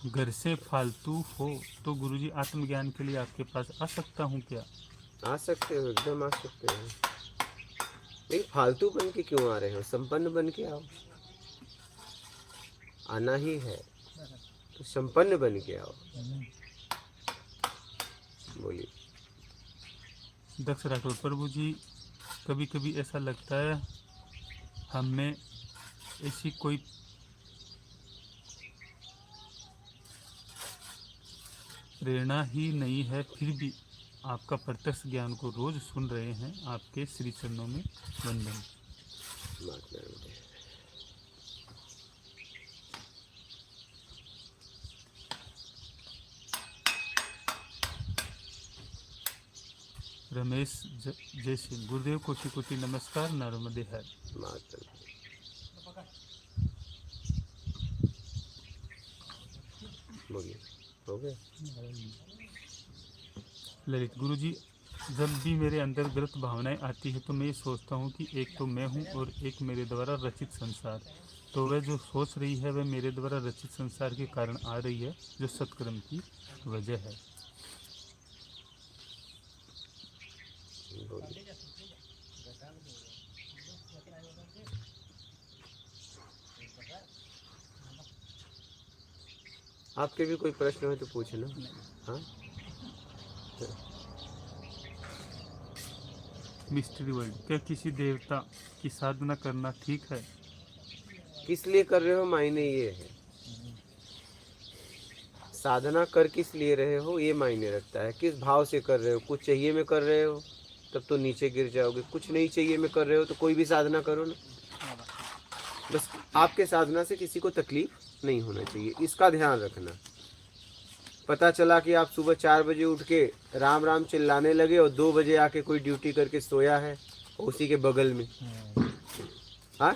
घर से फालतू हो तो गुरु जी आत्मज्ञान के लिए आपके पास आ सकता हूँ क्या? आ सकते हो, एकदम आ सकते हो। नहीं, फालतू बन के क्यों आ रहे हो, संपन्न बन के आओ। आना ही है तो संपन्न बन के आओ। बोलिए। दक्ष राठौर, प्रभु जी कभी कभी ऐसा लगता है हमें ऐसी कोई प्रेरणा ही नहीं है, फिर भी आपका प्रत्यक्ष ज्ञान को रोज सुन रहे हैं। आपके श्री चरणों में वंदन। रमेश जय सिंह, गुरुदेव कोटि कोटि नमस्कार, नर्मदे है। बोलिए। हो गया। ललित, गुरु जी जब भी मेरे अंदर गलत भावनाएं आती है तो मैं ये सोचता हूँ कि एक तो मैं हूँ और एक मेरे द्वारा रचित संसार। तो वह जो सोच रही है वह मेरे द्वारा रचित संसार के कारण आ रही है, जो सत्कर्म की वजह है। आपके भी कोई प्रश्न हो तो पूछना। हाँ, मिस्ट्री वर्ल्ड, क्या किसी देवता की साधना करना ठीक है? किस लिए कर रहे हो मायने ये है। साधना कर किस लिए रहे हो ये मायने रखता है। किस भाव से कर रहे हो, कुछ चाहिए में कर रहे हो तब तो नीचे गिर जाओगे। कुछ नहीं चाहिए में कर रहे हो तो कोई भी साधना करो ना। बस आपके साधना से किसी को तकलीफ नहीं होना चाहिए, इसका ध्यान रखना। पता चला कि आप सुबह 4 बजे उठ के राम राम चिल्लाने लगे और 2 बजे आके कोई ड्यूटी करके सोया है उसी के बगल में। हाँ,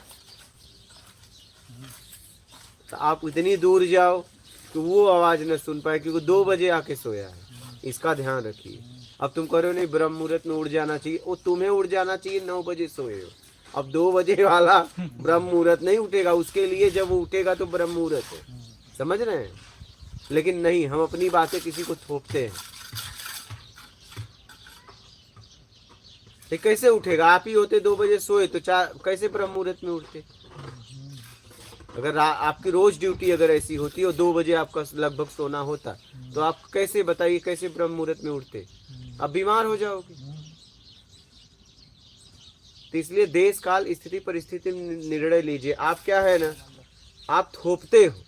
तो आप इतनी दूर जाओ कि वो आवाज न सुन पाए क्योंकि 2 बजे आके सोया है। इसका ध्यान रखिए। अब तुम करो नहीं ब्रह्म मुहूर्त में उठ जाना चाहिए, वो तुम्हें उठ जाना चाहिए 9 बजे सोए हो। अब 2 बजे वाला ब्रह्म मुहूर्त नहीं उठेगा, उसके लिए जब वो उठेगा तो ब्रह्म मुहूर्त है। समझ रहे हैं? लेकिन नहीं, हम अपनी बातें किसी को थोपते हैं। तो कैसे उठेगा? आप ही होते 2 बजे सोए तो कैसे ब्रह्म मुहूर्त में उठते? अगर आपकी रोज ड्यूटी अगर ऐसी होती और 2 बजे आपका लगभग सोना होता तो आप कैसे, बताइए, कैसे ब्रह्म मुहूर्त में उठते? आप बीमार हो जाओगे। तो इसलिए देश काल स्थिति परिस्थिति में निर्णय लीजिए। आप क्या है ना, आप थोपते हो।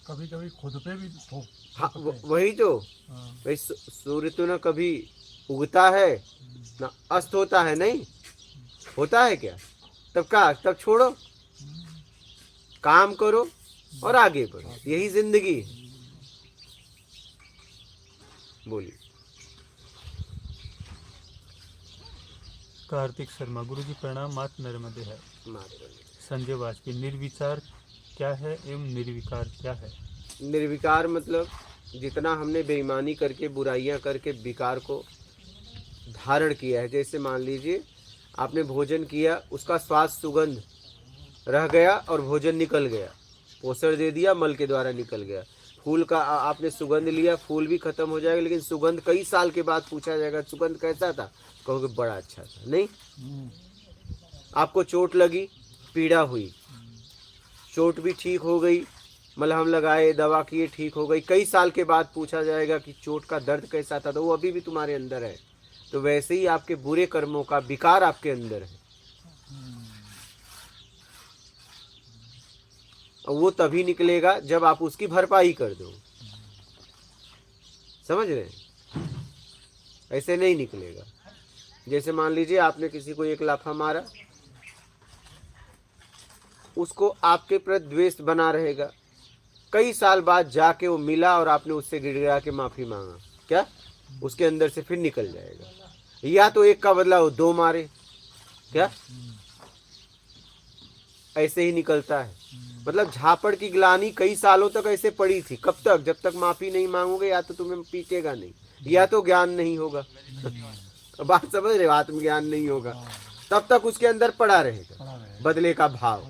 कभी कभी खुद पे भी हाँ, वही तो। भाई सूर्य तो ना कभी उगता है ना अस्त होता है। नहीं होता है क्या? तब छोड़ो, काम करो और आगे बढ़ो, यही जिंदगी है। बोलिए। कार्तिक शर्मा, गुरु जी प्रणाम, मात नर्मदे है। संजय वाजपेयी। निर्विचार क्या है एवं निर्विकार क्या है? निर्विकार मतलब जितना हमने बेईमानी करके बुराइयां करके विकार को धारण किया है। जैसे मान लीजिए आपने भोजन किया, उसका स्वाद सुगंध रह गया और भोजन निकल गया, पोषण दे दिया, मल के द्वारा निकल गया। फूल का आपने सुगंध लिया, फूल भी खत्म हो जाएगा, लेकिन सुगंध कई साल के बाद पूछा जाएगा सुगंध कैसा था, कहोगे बड़ा अच्छा था। नहीं, आपको चोट लगी, पीड़ा हुई, चोट भी ठीक हो गई, मलहम लगाए, दवा किए, ठीक हो गई, कई साल के बाद पूछा जाएगा कि चोट का दर्द कैसा था, तो वो अभी भी तुम्हारे अंदर है। तो वैसे ही आपके बुरे कर्मों का विकार आपके अंदर है, और वो तभी निकलेगा जब आप उसकी भरपाई कर दो। समझ रहे हैं? ऐसे नहीं निकलेगा। जैसे मान लीजिए आपने किसी को एक लाफा मारा, उसको आपके प्रति द्वेष बना रहेगा, कई साल बाद जाके वो मिला और आपने उससे गिड़गिड़ा के माफी मांगा, क्या उसके अंदर से फिर निकल जाएगा। या तो एक का बदला वो दो मारे, क्या ऐसे ही निकलता है। मतलब झापड़ की ग्लानी कई सालों तक ऐसे पड़ी थी। कब तक? जब तक माफी नहीं मांगोगे, या तो तुम्हें पीटेगा नहीं, या तो ज्ञान नहीं होगा। बात समझ रहे हो? आत्मज्ञान नहीं होगा, तब तक उसके अंदर पड़ा रहेगा बदले का भाव।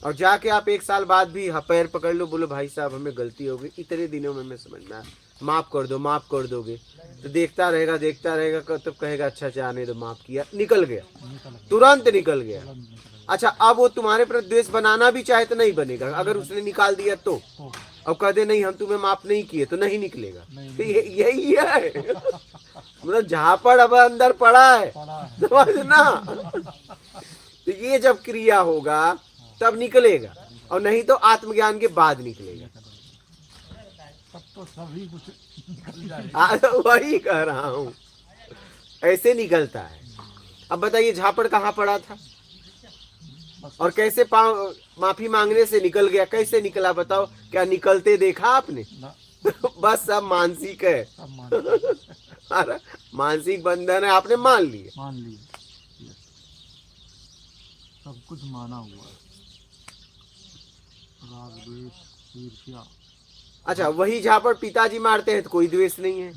और जाके आप एक साल बाद भी पैर पकड़ लो, बोलो भाई साहब हमें गलती हो गई, इतने दिनों में मैं समझ में आया, माफ कर दो, माफ कर दोगे, तो देखता रहेगा, तब कहेगा अच्छा जाने दो, माफ किया, निकल गया, तुरंत निकल गया। अच्छा, अब वो तुम्हारे प्रति द्वेष बनाना भी चाहे तो नहीं बनेगा। अगर उसने निकाल दिया तो, अब कह दे नहीं हम तुम्हें माफ नहीं किए, तो नहीं निकलेगा। तो यही है मतलब झापड़ अब अंदर पड़ा है, समझना। तो ये जब क्रिया होगा तब निकलेगा, और नहीं तो आत्मज्ञान के बाद निकलेगा। तब तो सभी कुछ निकल जाएगा। वही कह रहा हूँ, ऐसे निकलता है। अब बताइए झापड़ कहाँ पड़ा था और कैसे माफी मांगने से निकल गया? कैसे निकला बताओ? क्या निकलते देखा आपने? बस सब मानसिक है, अरे मानसिक बंधन है, आपने मान लिए, सब कुछ माना हुआ है, राग द्वेष ईर्ष्या। अच्छा, वही झापड़ पिताजी मारते हैं तो कोई द्वेष नहीं है,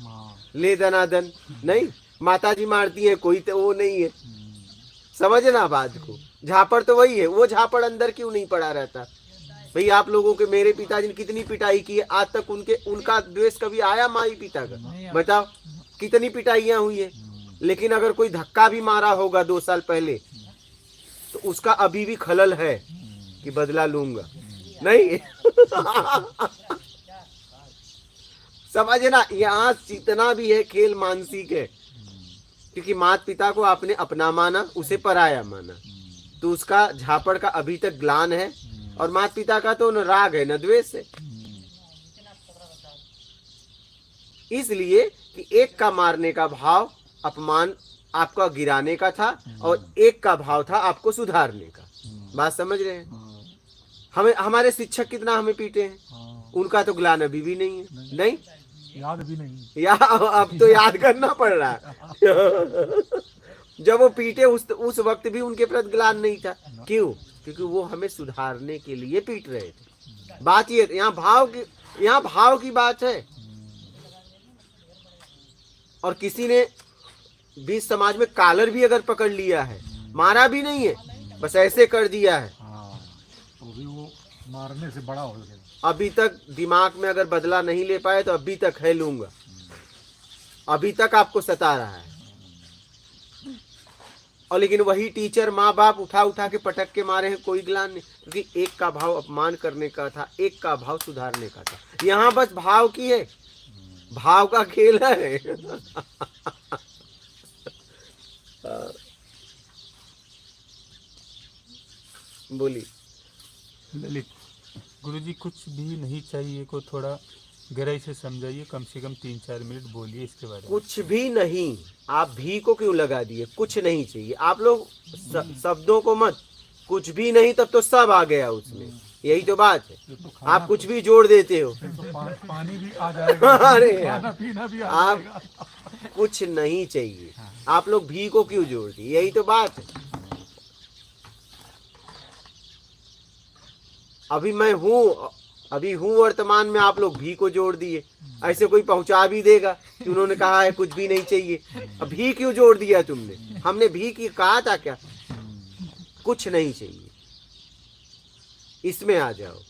ले दनादन नहीं, माताजी मारती है कोई तो वो नहीं है। समझना बात को, झापड़ तो वही है। वो झापड़ अंदर क्यों नहीं पड़ा रहता? भाई आप लोगों के, मेरे पिताजी ने कितनी पिटाई की है, आज तक उनका द्वेष कभी आया माई पिता का? बताओ, कितनी पिटाइयां हुई है। लेकिन अगर कोई धक्का भी मारा होगा 2 साल पहले, तो उसका अभी भी खलल है कि बदला लूंगा, नहीं। समझना, यहाँ जितना भी है खेल मानसिक है, क्योंकि माता पिता को आपने अपना माना, उसे पराया माना, तो उसका झापड़ का अभी तक ग्लान है, और माता पिता का तो न राग है न द्वेष है। इसलिए कि एक का मारने का भाव अपमान आपका गिराने का था, और एक का भाव था आपको सुधारने का। बात समझ रहे हैं? हमें हमारे शिक्षक कितना हमें पीटे हैं, उनका तो ग्लान अभी भी नहीं है। नहीं, याद भी नहीं, अब तो याद करना पड़ रहा है। जब वो पीटे उस वक्त भी उनके प्रति ग्लान नहीं था। क्यों? क्योंकि वो हमें सुधारने के लिए पीट रहे थे। बात ये, यहाँ भाव की बात है। और किसी ने बीच समाज में कॉलर भी अगर पकड़ लिया है, मारा भी नहीं है, बस ऐसे कर दिया है, तो भी वो मारने से बड़ा हो गया। अभी तक दिमाग में अगर बदला नहीं ले पाए तो अभी तक है लूंगा, अभी तक आपको सता रहा है। और लेकिन वही टीचर, माँ बाप उठा के पटक के मारे हैं, कोई ग्लान नहीं, क्योंकि एक का भाव अपमान करने का था, एक का भाव सुधारने का था। यहाँ बस भाव की है, भाव का खेल है। बोली ललित, गुरुजी कुछ भी नहीं चाहिए को थोड़ा गहराई से समझाइए, कम से कम 3-4 मिनट बोलिए इसके बारे में। कुछ भी नहीं, आप भी को क्यों लगा दिए? कुछ नहीं चाहिए। आप लोग शब्दों को मत, कुछ भी नहीं, तब तो सब आ गया उसमें, यही तो बात है। आप कुछ भी जोड़ देते हो, तो पानी भी आ जाएगा, अरे खाना पीना भी आ आप जाएगा। कुछ नहीं चाहिए, आप लोग भी को क्यों जोड़ दिए? यही तो बात है। अभी मैं हूँ, अभी हूँ वर्तमान में, आप लोग भी को जोड़ दिए। ऐसे कोई पहुंचा भी देगा कि उन्होंने कहा है कुछ भी नहीं चाहिए, अब भी क्यों जोड़ दिया तुमने? हमने भी की कहा था क्या? कुछ नहीं चाहिए, इसमें आ जाओ,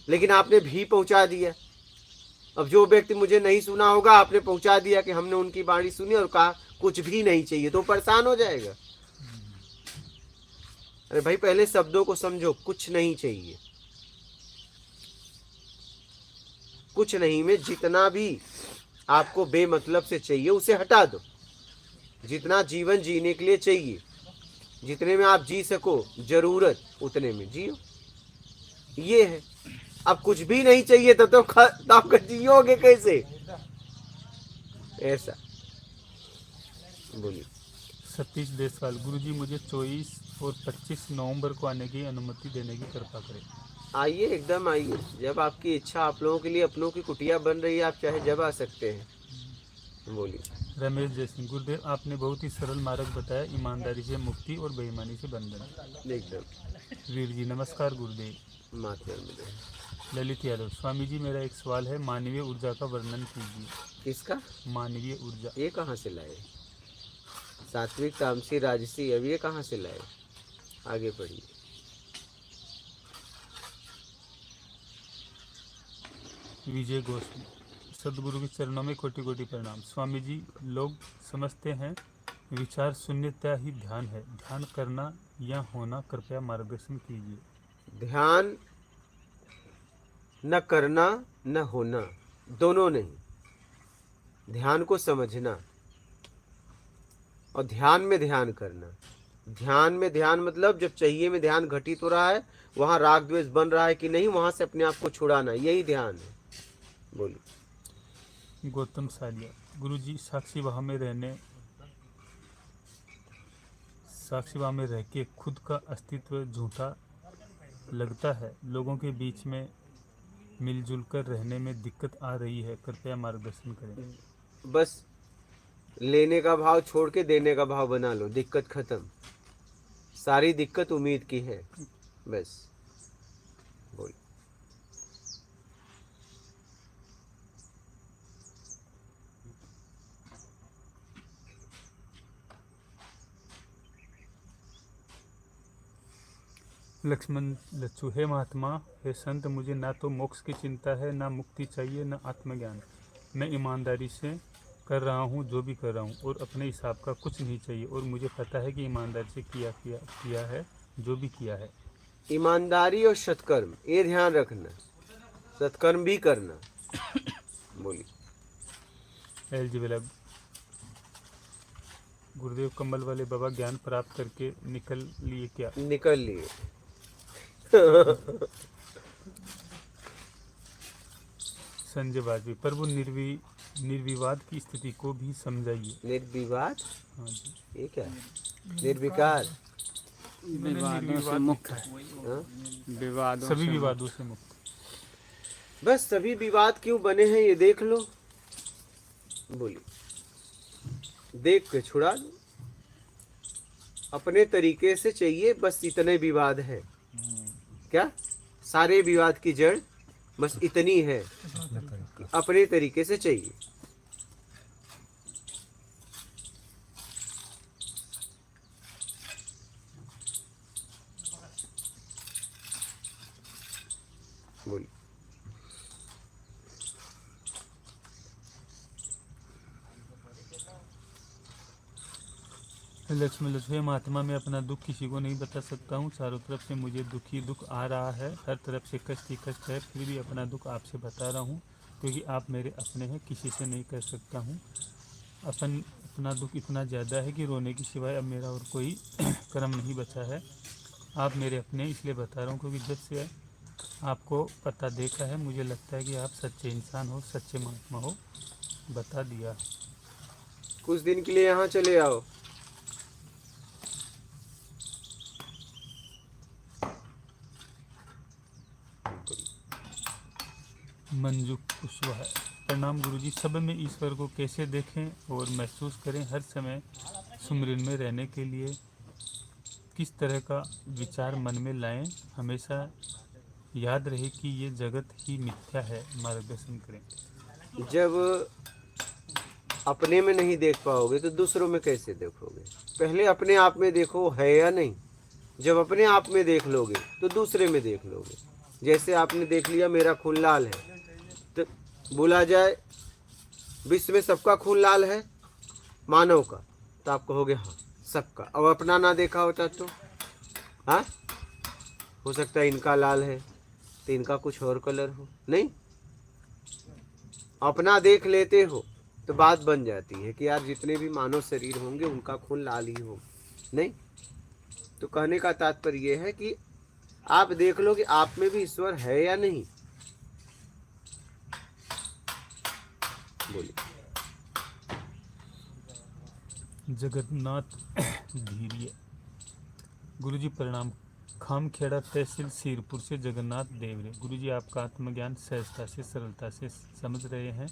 लेकिन आपने भी पहुंचा दिया। अब जो व्यक्ति मुझे नहीं सुना होगा, आपने पहुंचा दिया कि हमने उनकी वाणी सुनी और कहा कुछ भी नहीं चाहिए, तो परेशान हो जाएगा। अरे भाई पहले शब्दों को समझो, कुछ नहीं चाहिए। कुछ नहीं में जितना भी आपको बेमतलब से चाहिए उसे हटा दो। जितना जीवन जीने के लिए चाहिए, जितने में आप जी सको, जरूरत उतने में जियो, ये है। अब कुछ भी नहीं चाहिए तो आप जियोगे कैसे? ऐसा बोलिए। सतीश देसवाल, गुरुजी मुझे 24 और 25 नवंबर को आने की अनुमति देने की कृपा करें। आइए, एकदम आइए, जब आपकी इच्छा। आप लोगों के लिए अपनों की कुटिया बन रही है, आप चाहे जब आ सकते हैं। बोलिए। रमेश जयसिंह, गुरुदेव आपने बहुत ही सरल मार्ग बताया, ईमानदारी से मुक्ति और बेईमानी से बंधन। एकदम। वीर जी नमस्कार गुरुदेव। मात्र में ललित यादव, स्वामी जी मेरा एक सवाल है, मानवीय ऊर्जा का वर्णन कीजिए। किसका? मानवीय ऊर्जा। ये कहाँ से लाए? सात्विक, तामसी, राजसी, अब ये कहाँ से लाए? आगे पढ़िए। विजय गोस्वामी, सदगुरु के चरणों में कोटि कोटि प्रणाम। स्वामी जी, लोग समझते हैं विचार शून्यता ही ध्यान है, ध्यान करना या होना, कृपया मार्गदर्शन कीजिए। ध्यान न करना न होना, दोनों नहीं। ध्यान को समझना और ध्यान में ध्यान करना। ध्यान में ध्यान मतलब जब चाहिए में ध्यान घटित हो रहा है, वहां राग द्वेष बन रहा है कि नहीं, वहां से अपने आप को छुड़ाना, यही ध्यान है। बोलिए। गौतम सालिया, गुरुजी साक्षी भाव में रह के खुद का अस्तित्व झूठा लगता है, लोगों के बीच में मिलजुल कर रहने में दिक्कत आ रही है, कृपया मार्गदर्शन करें। बस लेने का भाव छोड़ के देने का भाव बना लो, दिक्कत खत्म। सारी दिक्कत उम्मीद की है, बस। बोल। लक्ष्मण लच्छू, हे महात्मा, हे संत, मुझे ना तो मोक्ष की चिंता है, ना मुक्ति चाहिए, ना आत्मज्ञान। मैं ईमानदारी से कर रहा हूँ जो भी कर रहा हूँ, और अपने हिसाब का कुछ नहीं चाहिए, और मुझे पता है कि ईमानदारी से किया है जो भी किया है। ईमानदारी और सत्कर्म, ये ध्यान रखना, सत्कर्म भी करना। बोलिए। एल जी वल्लभ, गुरुदेव कमल वाले बाबा ज्ञान प्राप्त करके निकल लिए क्या? निकल लिए। संजय वाजपेयी, प्रभु निर्विवाद की स्थिति को भी समझाइए। निर्विवाद? हाँ जी। ये क्या है? निर्विकार? विवादों से मुक्त है। हाँ? सभी विवादों से मुक्त। बस सभी विवाद क्यों बने हैं ये देख लो। बोलिए। देख के छुड़ा दो, अपने तरीके से चाहिए, बस इतने विवाद है। क्या? सारे विवाद की जड़ बस इतनी है, अपने तरीके से चाहिए। बोलिए। लक्ष्मण, महात्मा, मैं अपना दुख किसी को नहीं बता सकता हूँ, चारों तरफ से मुझे दुख आ रहा है, हर तरफ से कष्ट ही कष्ट है, फिर भी अपना दुख आपसे बता रहा हूँ, क्योंकि आप मेरे अपने हैं, किसी से नहीं कह सकता हूँ। अपना दुख इतना ज़्यादा है कि रोने की सिवाय अब मेरा और कोई कर्म नहीं बचा है। आप मेरे अपने इसलिए बता रहा हूँ क्योंकि जब से आपको पता देखा है, मुझे लगता है कि आप सच्चे इंसान हो, सच्चे महात्मा हो। बता दिया। कुछ दिन के लिए यहाँ चले आओ। मंजू कुशवाहा, प्रणाम गुरुजी, सब में ईश्वर को कैसे देखें और महसूस करें, हर समय सुमिरन में रहने के लिए किस तरह का विचार मन में लाएं, हमेशा याद रहे कि ये जगत ही मिथ्या है। मार्गदर्शन करें। जब अपने में नहीं देख पाओगे तो दूसरों में कैसे देखोगे? पहले अपने आप में देखो है या नहीं। जब अपने आप में देख लोगे तो दूसरे में देख लोगे। जैसे आपने देख लिया मेरा खून लाल है, तो बोला जाए विश्व में सबका खून लाल है मानव का, तो आप कहोगे हाँ सबका। अब अपना ना देखा होता तो हाँ, हो सकता है इनका लाल है तो इनका कुछ और कलर हो। नहीं, अपना देख लेते हो तो बात बन जाती है कि यार जितने भी मानव शरीर होंगे उनका खून लाल ही हो। नहीं, तो कहने का तात्पर्य यह है कि आप देख लो कि आप में भी ईश्वर है या नहीं। बोलिए। जगन्नाथ धीर्य। गुरुजी प्रणाम। खामखेड़ा तहसील सिरपुर से जगन्नाथ देवरे। गुरुजी आपका आत्मज्ञान सहजता से सरलता से समझ रहे हैं।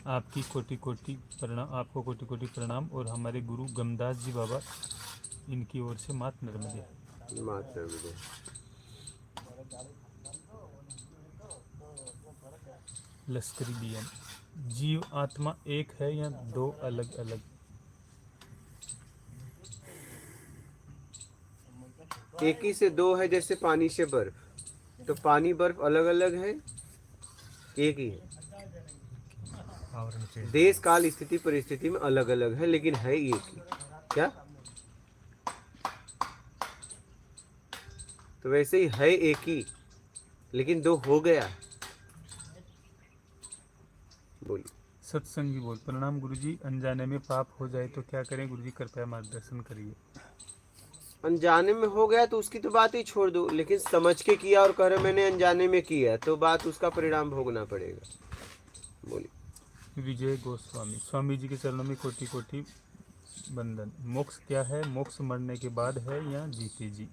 आपकी कोटि कोटि प्रणाम। आपको कोटि कोटि प्रणाम। और हमारे गुरु गमदास जी बाबा, इनकी ओर से मात नर्मदे। मात्र मुझे लश्करी बीएम। जीव आत्मा एक है या दो अलग अलग? एक ही से दो है, जैसे पानी से बर्फ। तो पानी बर्फ अलग अलग है, एक ही है। देश काल स्थिति परिस्थिति में अलग अलग है, लेकिन है एक ही। क्या? तो वैसे ही है एक ही, लेकिन दो हो गया। बोलिए। सत्संगी बोल। प्रणाम गुरुजी। अनजाने में पाप हो जाए तो क्या करें गुरुजी? कृपया मार्गदर्शन करिए। अनजाने में हो गया तो उसकी तो बात ही छोड़ दो, लेकिन समझ के किया और कह रहे मैंने अनजाने में किया, तो बात उसका परिणाम भोगना पड़ेगा। बोलिए। विजय गोस्वामी। स्वामी जी के चरणों में कोटि कोटि बंदन। मोक्ष क्या है? मोक्ष मरने के बाद है या जीते जी?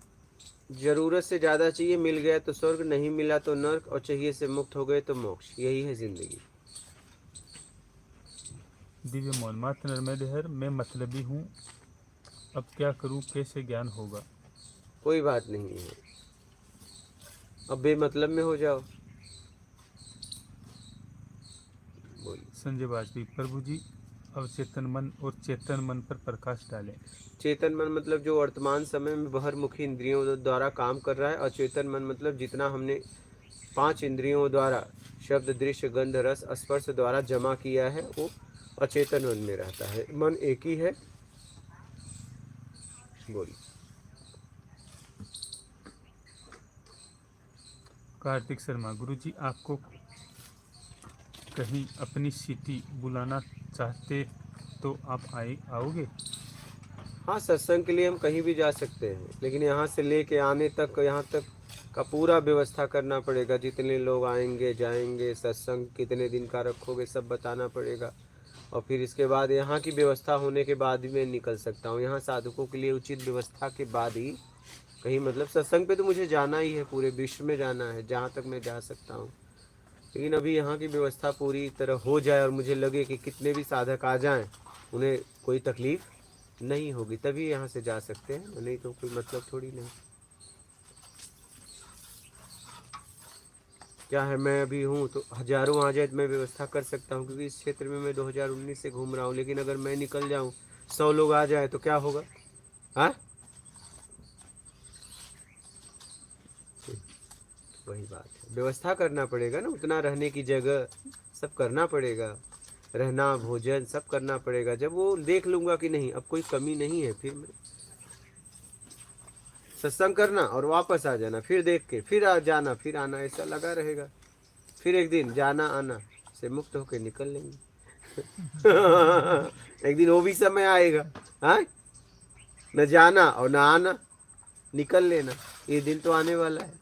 जरूरत से ज्यादा चाहिए, मिल गया तो स्वर्ग, नहीं मिला तो नर्क, और चाहिए से मुक्त हो गए तो मोक्ष। यही है जिंदगी। दिव्य मौन। मात्र नर्मदेहर, मैं मतलबी हूँ, अब क्या करूँ? कैसे ज्ञान होगा? कोई बात नहीं है, अब बेमतलब में हो जाओ। बोलिए। संजय वाजपेयी। प्रभु जी अवचेतन मन और चेतन मन पर प्रकाश डालें। चेतन मन मतलब जो वर्तमान समय में बहिर्मुखी इंद्रियों द्वारा काम कर रहा है। अचेतन मन मतलब जितना हमने 5 इंद्रियों द्वारा शब्द दृश्य गंध रस स्पर्श द्वारा जमा किया है, वो अचेतन मन में रहता है। मन एक ही है। बोलिए। कार्तिक शर्मा। गुरुजी आपको कहीं अपनी सिटी बुलाना चाहते तो आप आओगे? हाँ, सत्संग के लिए हम कहीं भी जा सकते हैं, लेकिन यहाँ से लेके आने तक, यहाँ तक का पूरा व्यवस्था करना पड़ेगा। जितने लोग आएंगे जाएंगे, सत्संग कितने दिन का रखोगे, सब बताना पड़ेगा। और फिर इसके बाद यहाँ की व्यवस्था होने के बाद ही मैं निकल सकता हूँ। यहाँ साधकों के लिए उचित व्यवस्था के बाद ही कहीं, मतलब सत्संग पे तो मुझे जाना ही है, पूरे विश्व में जाना है जहाँ तक मैं जा सकता हूँ। लेकिन अभी यहाँ की व्यवस्था पूरी तरह हो जाए और मुझे लगे कि कितने भी साधक आ जाएं, उन्हें कोई तकलीफ नहीं होगी, तभी यहाँ से जा सकते हैं, नहीं तो कोई मतलब थोड़ी नहीं। क्या है, मैं अभी हूँ तो हजारों आ जाए तो मैं व्यवस्था कर सकता हूँ, क्योंकि इस क्षेत्र में मैं 2019 से घूम रहा हूँ। लेकिन अगर मैं निकल जाऊँ, 100 लोग आ जाए तो क्या होगा? हाँ, वही बात है, व्यवस्था करना पड़ेगा ना, उतना रहने की जगह सब करना पड़ेगा, रहना भोजन सब करना पड़ेगा। जब वो देख लूंगा कि नहीं अब कोई कमी नहीं है, फिर मैं सत्संग करना और वापस आ जाना, फिर देख के फिर आ जाना, फिर आना, ऐसा लगा रहेगा। फिर एक दिन जाना आना से मुक्त होकर निकल लेंगे। एक दिन वो भी समय आएगा, हाँ, न जाना और न आना, निकल लेना। ये दिन तो आने वाला है।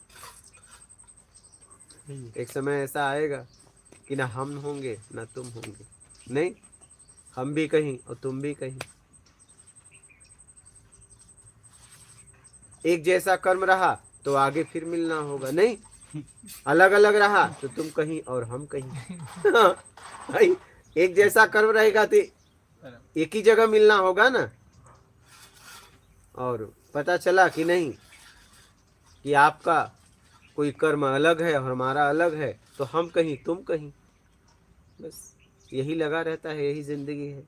एक समय ऐसा आएगा कि ना हम होंगे ना तुम होंगे, नहीं, हम भी कहीं और तुम भी कहीं। एक जैसा कर्म रहा तो आगे फिर मिलना होगा, नहीं अलग अलग रहा तो तुम कहीं और हम कहीं। भाई एक जैसा कर्म रहेगा तो एक ही जगह मिलना होगा ना। और पता चला कि नहीं कि आपका कोई कर्म अलग है और हमारा अलग है, तो हम कहीं तुम कहीं, बस यही लगा रहता है, यही जिंदगी है।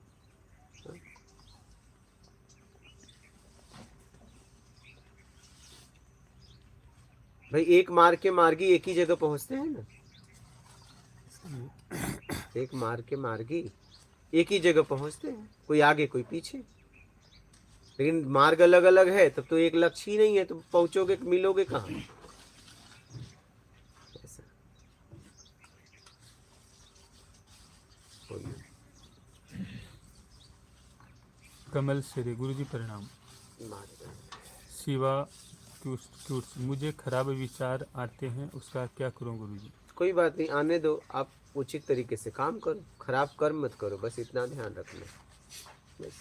भाई एक मार्ग के मार्गी एक ही जगह पहुंचते हैं ना, एक मार्ग के मार्गी एक ही जगह पहुंचते हैं, कोई आगे कोई पीछे। लेकिन मार्ग अलग अलग है तब तो एक लक्ष्य ही नहीं है, तो पहुंचोगे मिलोगे कहाँ? ऐसा। कमल श्री गुरु जी प्रणाम। शिवा क्यूट्स, मुझे खराब विचार आते हैं, उसका क्या करूं गुरु जी? कोई बात नहीं, आने दो, आप उचित तरीके से काम करो, खराब कर्म मत करो, बस इतना ध्यान रखना। बस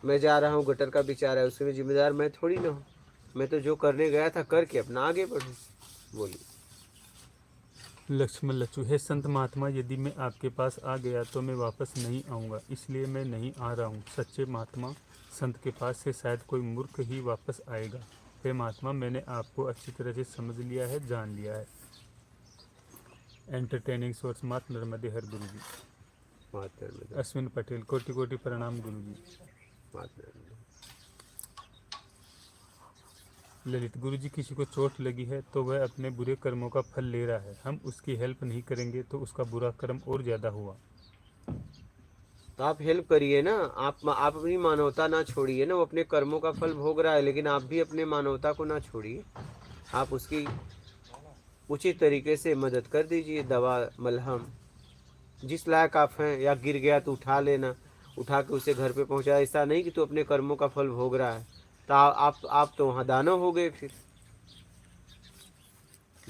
मैं जा रहा हूँ, गटर का विचार है, उसमें जिम्मेदार मैं थोड़ी ना हूँ, मैं तो जो करने गया था करके अपना आगे बढ़ूँ। बोलिए। लक्ष्मण लच्चू, है संत महात्मा, यदि मैं आपके पास आ गया तो मैं वापस नहीं आऊँगा, इसलिए मैं नहीं आ रहा हूँ। सच्चे महात्मा संत के पास से शायद कोई मूर्ख ही वापस आएगा। हे महात्मा, मैंने आपको अच्छी तरह से समझ लिया है, जान लिया है। एंटरटेनिंग सोर्स मात नर्मदे हर गुरु जी। अश्विन पटेल, कोटि कोटि प्रणाम गुरु जी। ललित, गुरु जी, किसी को चोट लगी है तो वह अपने बुरे कर्मों का फल ले रहा है, हम उसकी हेल्प नहीं करेंगे तो उसका बुरा कर्म और ज्यादा हुआ। तो आप हेल्प करिए ना, आप अपनी मानवता ना छोड़िए ना, वो अपने कर्मों का फल भोग रहा है, लेकिन आप भी अपने मानवता को ना छोड़िए, आप उसकी उचित तरीके से मदद कर दीजिए, दवा मलहम जिस लायक आप हैं, या गिर गया तो उठा लेना, उठा के उसे घर पे पहुंचा। ऐसा नहीं कि तू अपने कर्मों का फल भोग रहा है, तो आप तो वहाँ दानव हो गए फिर।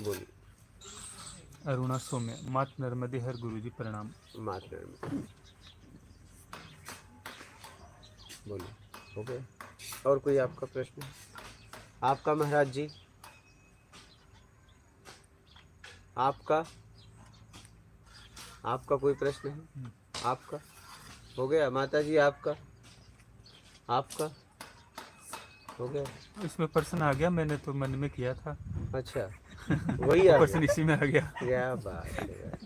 बोलिए। अरुणा सौम्य, मात नर्मदे हर गुरु जी प्रणाम। मात नर्मदे। बोलिए, हो गया? और कोई आपका प्रश्न? आपका महाराज जी, आपका कोई प्रश्न है? आपका हो गया? माता जी आपका हो गया? इसमें प्रश्न आ गया, मैंने तो मन में किया था। अच्छा, वही आ प्रश्न गया। इसी में आ गया। क्या बात है यार।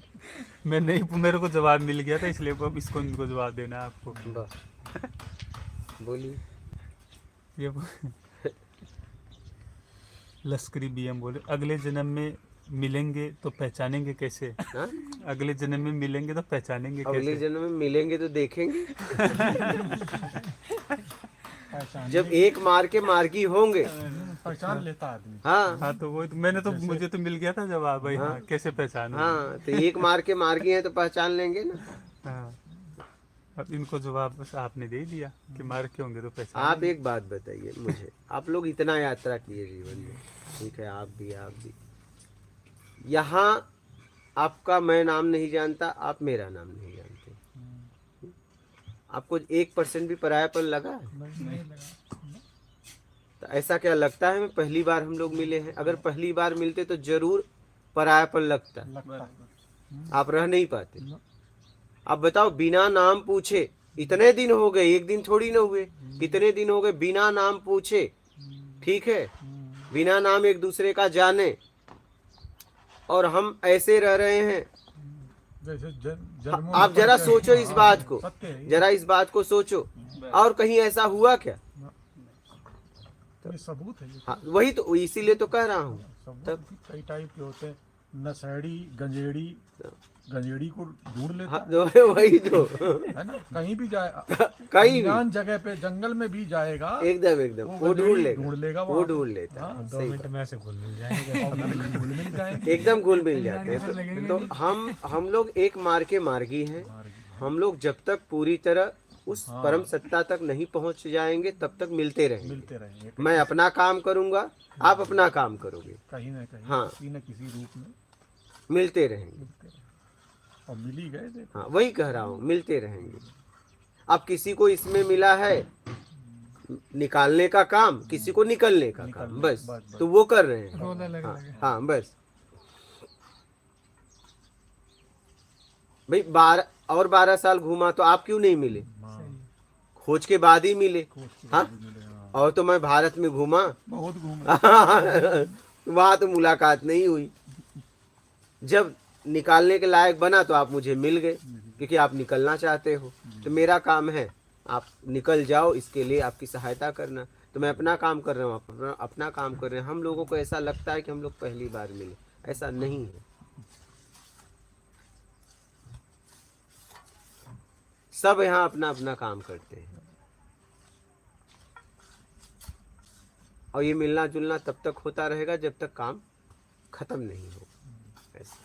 मैं नहीं, मेरे को जवाब मिल गया था, इसलिए अब इसको इनको जवाब देना है आपको। वाह। बोलिए। ये लश्करी बीएम बोले, अगले जन्म में मिलेंगे तो पहचानेंगे कैसे? हाँ? अगले जन्म में मिलेंगे तो पहचानेंगे अगले कैसे? जन्म में मिलेंगे तो देखेंगे। पहचान जब एक मार के मार्गी होंगे। पहचान लेता आदमी। हाँ हाँ, तो वो मैंने तो मुझे तो मिल गया था जवाब भाई। हाँ, कैसे पहचानूं? हाँ, तो एक मार के मार्गी हैं तो पहचान लेंगे ना। हाँ, अब इनको जवाब बस आपने दे दिया कि मार के होंगे तो पहचान। आप एक बात बताइए मुझे, आप लोग इतना यात्रा किए जीवन में, ठीक है, आप भी यहाँ आपका मैं नाम नहीं जानता, आप मेरा नाम नहीं जानते, आपको 1% भी परायापन लगा है? तो ऐसा क्या लगता है मैं पहली बार हम लोग मिले हैं? अगर पहली बार मिलते तो जरूर परायापन लगता, आप रह नहीं पाते। अब बताओ, बिना नाम पूछे इतने दिन हो गए, एक दिन थोड़ी ना हुए, कितने दिन हो गए बिना नाम पूछे, ठीक है, बिना नाम एक दूसरे का जाने, और हम ऐसे रह रहे हैं। आप जरा सोचो इस बात को, जरा इस बात को सोचो, और कहीं ऐसा हुआ क्या? ये सबूत है। हाँ, वही तो, इसीलिए तो कह रहा हूँ। तब कई टाइप के होते हैं, नशेड़ी गंजेड़ी को ढूंढ लेता हाँ, वही तो है ना, कहीं भी जाए, कहीं अनजान जगह पे जंगल में भी जाएगा, एकदम वो ढूंढ लेगा, वो ढूंढ लेता। हाँ, 2 मिनट में ऐसे घुल मिल जाएंगे। घुल मिल जाएंगे। एकदम घुल मिल जाते हैं। तो हम लोग एक मार के मार्गी हैं। हम लोग जब तक पूरी तरह उस परम सत्ता तक नहीं पहुंच जाएंगे तब तक मिलते रहेंगे। मैं अपना काम करूंगा, आप अपना काम करोगे, कहीं ना कहीं, हाँ, किसी न किसी रूप में मिलते रहेंगे। और मिल ही गए। देखो, हाँ, वही कह रहा हूँ, मिलते रहेंगे। अब किसी को इसमें मिला है निकालने का काम, किसी को निकलने का काम, बस तो वो कर रहे हैं। हाँ, बस भाई 12 साल घूमा तो आप क्यों नहीं मिले? खोज के बाद ही मिले। हाँ, और तो मैं भारत में घूमा, बहुत घूमे। वहां तो मुलाकात नहीं हुई। जब निकालने के लायक बना तो आप मुझे मिल गए, क्योंकि आप निकलना चाहते हो। तो मेरा काम है आप निकल जाओ, इसके लिए आपकी सहायता करना। तो मैं अपना काम कर रहा हूँ, अपना काम कर रहे हैं। हम लोगों को ऐसा लगता है कि हम लोग पहली बार मिले, ऐसा नहीं है। सब यहाँ अपना अपना काम करते हैं, और ये मिलना जुलना तब तक होता रहेगा जब तक काम खत्म नहीं हो। ऐसा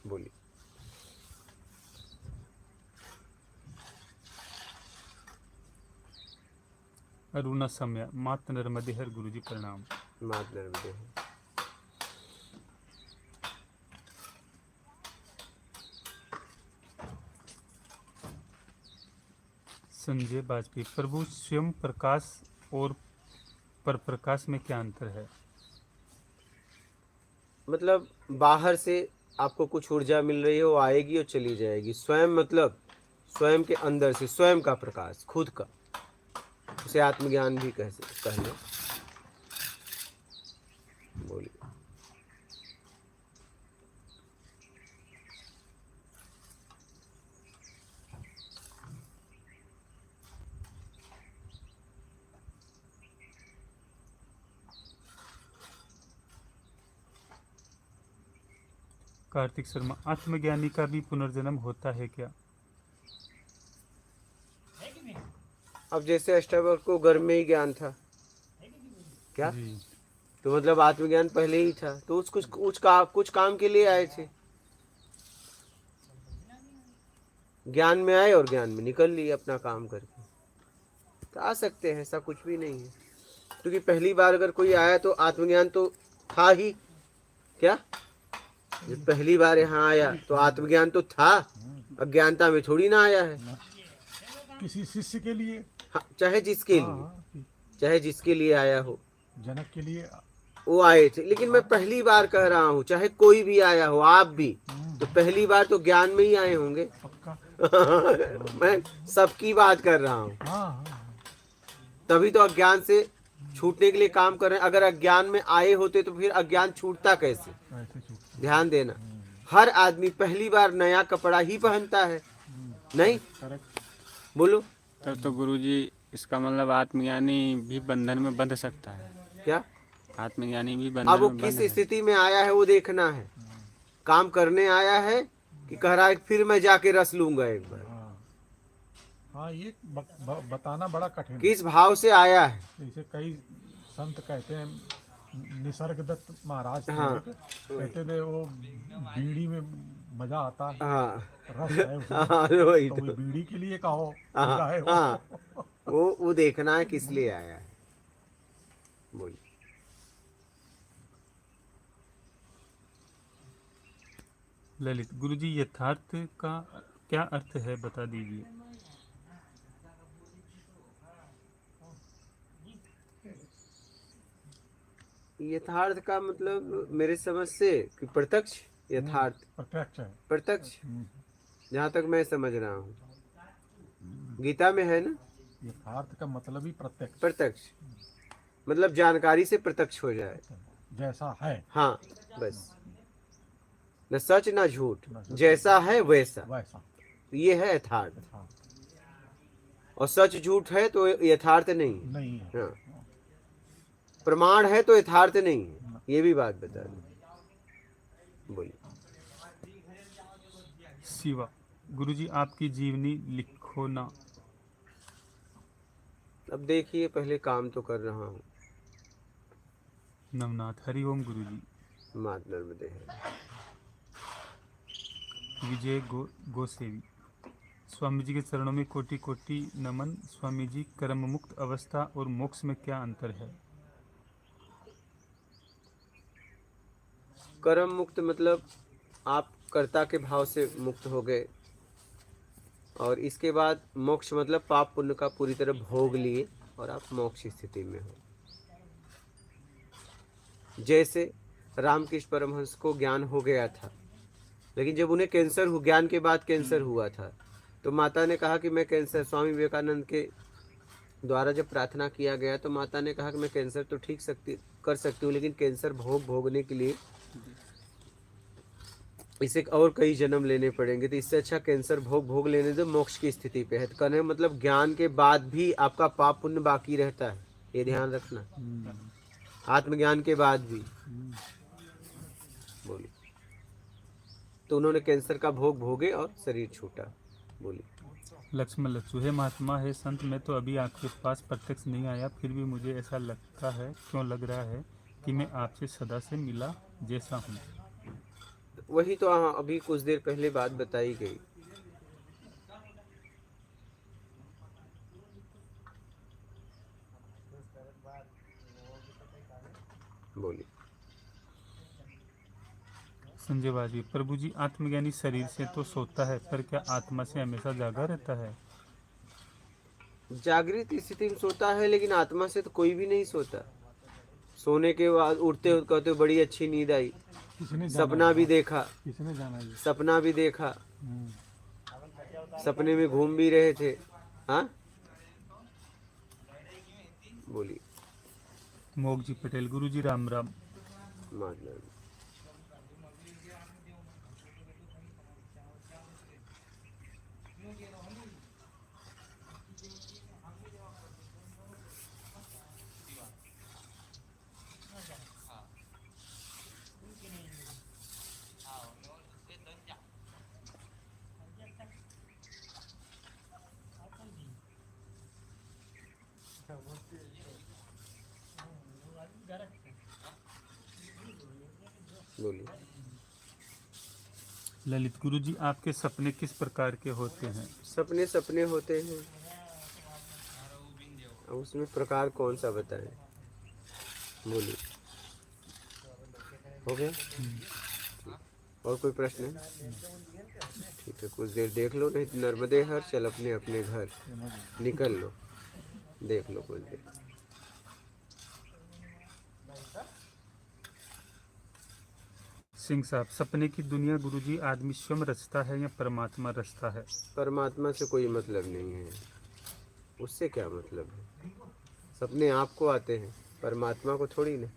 बोलिए। अरुणा सम्या, मात नर्मदे हर गुरुजी प्रणाम। मात नर्मदे है। संजय वाजपेयी, प्रभु स्वयं प्रकाश और पर प्रकाश में क्या अंतर है? मतलब बाहर से आपको कुछ ऊर्जा मिल रही है, वो आएगी और चली जाएगी। स्वयं मतलब स्वयं के अंदर से, स्वयं का प्रकाश, खुद का, उसे आत्मज्ञान भी कह लो। बोलिए। कार्तिक शर्मा, आत्मज्ञानी का भी पुनर्जन्म होता है क्या? अब जैसे अष्टावक्र को गर्भ में ही ज्ञान था क्या, जी। तो मतलब आत्मज्ञान पहले ही था, तो उसको कुछ काम के लिए आए थे। ज्ञान में आए और ज्ञान में निकल लिए अपना काम करके। तो आ सकते हैं, ऐसा कुछ भी नहीं है। क्योंकि पहली बार अगर कोई आया तो आत्मज्ञान तो था ही क्या। जब पहली बार यहाँ आया तो आत्मज्ञान तो था, अज्ञानता में थोड़ी ना आया है। किसी शिष्य के लिए, हाँ, चाहे जिसके लिए, हाँ, चाहे जिसके लिए आया हो, जनक के लिए। वो आए थे। लेकिन मैं पहली बार कह रहा हूँ, चाहे कोई भी आया हो, आप भी तो पहली बार तो ज्ञान में ही आए होंगे। पक्का। मैं सबकी बात कर रहा हूँ। हाँ, हाँ, तभी तो अज्ञान से छूटने के लिए काम कर रहे हैं। अगर अज्ञान में आए होते तो फिर अज्ञान छूटता कैसे? ऐसे छूट। ध्यान देना, हर आदमी पहली बार नया कपड़ा ही पहनता है, नहीं? करेक्ट। बोलो। तब तो गुरुजी इसका मतलब आत्मज्ञानी भी बंधन में बंध सकता है। क्या? आत्मज्ञानी भी अब बंधन वो में किस बंध स्थिति में आया है वो देखना है। काम करने आया है कि कह रहा है फिर मैं जाके रस लूंगा एक बार? हाँ, हाँ, ये बताना बड़ा कठिन है। किस भाव से आया है? जैसे कई संत कहते हैं, निसर्ग दत्त महाराज थे, हाँ। कहते थे वो बीड़ी में मजा आता है, हाँ, रस है उसमें। हाँ, वही तो तो। वो बीड़ी के लिए कहो, हाँ, मजा है वो। हाँ, वो देखना है किस लिए आया है। बोलिए। ललित, गुरुजी यथार्थ का क्या अर्थ है बता दीजिए। यथार्थ का मतलब मेरे समझ से कि प्रत्यक्ष यथार्थ, प्रत्यक्ष है। प्रत्यक्ष, जहाँ तक मैं समझ रहा हूँ गीता में है ना, यथार्थ का मतलब ही प्रत्यक्ष, प्रत्यक्ष मतलब जानकारी से प्रत्यक्ष हो जाए। जैसा है हाँ, बस, न सच न झूठ, जैसा है वैसा, वैसा। ये है यथार्थ। हाँ, और सच झूठ है तो यथार्थ नहीं है। नहीं है। हाँ, प्रमाण है तो यथार्थ नहीं है, ये भी बात बता दो। बोलिए। शिवा, गुरुजी आपकी जीवनी लिखो ना। अब देखिए, पहले काम तो कर रहा हूँ। नवनाथ, हरिओम गुरुजी। मात नर्मदे है। विजय गोसेवी, स्वामी जी के चरणों में कोटि कोटि नमन। स्वामी जी, कर्म मुक्त अवस्था और मोक्ष में क्या अंतर है? कर्म मुक्त मतलब आप कर्ता के भाव से मुक्त हो गए, और इसके बाद मोक्ष मतलब पाप पुण्य का पूरी तरह भोग लिए और आप मोक्ष स्थिति में हो। जैसे रामकृष्ण परमहंस को ज्ञान हो गया था, लेकिन जब उन्हें कैंसर ज्ञान के बाद कैंसर हुआ था, तो माता ने कहा कि मैं कैंसर, स्वामी विवेकानंद के द्वारा जब प्रार्थना किया गया तो माता ने कहा कि मैं कैंसर तो ठीक कर सकती हूँ, लेकिन कैंसर भोगने के लिए इसे और कई जन्म लेने पड़ेंगे, तो इससे अच्छा कैंसर भोग लेने दो, मोक्ष की स्थिति पे है। तो कहने का मतलब ज्ञान के बाद भी आपका पाप पुण्य बाकी रहता है, ये ध्यान रखना। आत्मज्ञान के बाद भी बोली। तो उन्होंने कैंसर का भोग भोगे और शरीर छूटा। बोली। लक्ष्मण लच्छू, हे महात्मा, हे संत, मैं तो अभी आपके पास प्रत्यक्ष नहीं आया, फिर भी मुझे ऐसा लगता है, क्यों लग रहा है कि मैं आपसे सदा से मिला जैसा हूँ। वही तो अभी कुछ देर पहले बात बताई गई। बोली। संजय बाजी, प्रभु जी, आत्मज्ञानी शरीर से तो सोता है, पर क्या आत्मा से हमेशा जागा रहता है? जागृत स्थिति में सोता है, लेकिन आत्मा से तो कोई भी नहीं सोता। सोने के बाद उठते हो कहते हो बड़ी अच्छी नींद आई, सपना भी देखा, किसने जाना ये? सपना भी देखा, सपने में घूम भी रहे थे। हाँ बोली। मोग जी पटेल, गुरु जी राम राम। मतलब बोली। ललित, गुरु जी, आपके सपने किस प्रकार के होते हैं? सपने सपने होते हैं, उसमें प्रकार कौन सा बताएं? बोली। हो गया? और कोई प्रश्न है? ठीक है, कुछ देर देख लो, नहीं तो नर्मदे हर चल अपने अपने घर निकल लो, देख लो कुछ देर। सिंह साहब, सपने की दुनिया गुरुजी आदमी स्वयं रचता है या परमात्मा रचता है? परमात्मा से कोई मतलब नहीं है, उससे क्या मतलब है? सपने आपको आते हैं, परमात्मा को थोड़ी ना।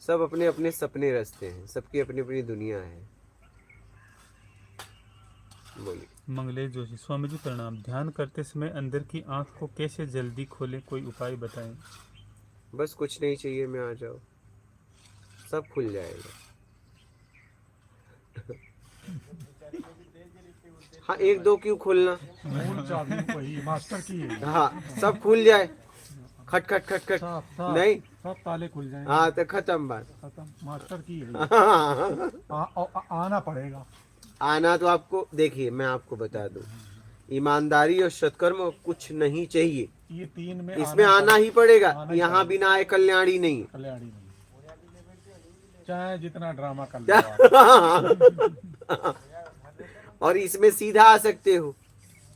सब अपने अपने सपने रचते हैं, सबकी अपनी अपनी दुनिया है। बोलिए। मंगलेश जोशी, स्वामी जी प्रणाम। ध्यान करते समय अंदर की आंख को कैसे जल्दी खोलें, कोई उपाय बताएं? बस कुछ नहीं चाहिए, मैं आ जाओ, सब खुल जाएगा। हाँ, एक दो क्यों खोलना? मूल चाबी वही मास्टर की है। हाँ, सब खुल जाए, खट खट खट खट नहीं, सब ताले खुल जाएंगे। हाँ तो खत्म बात। खत्म, मास्टर की है। आना पड़ेगा। आना तो आपको, देखिए मैं आपको बता दूं, ईमानदारी और सत्कर्म कुछ नहीं चाहिए, ये तीन में इसमें आना ही पड़ेगा। आना ही यहाँ बिना आए कल्याणी नहीं। कल्याणी नहीं, चाहे जितना ड्रामा कर लो। और इसमें सीधा आ सकते हो,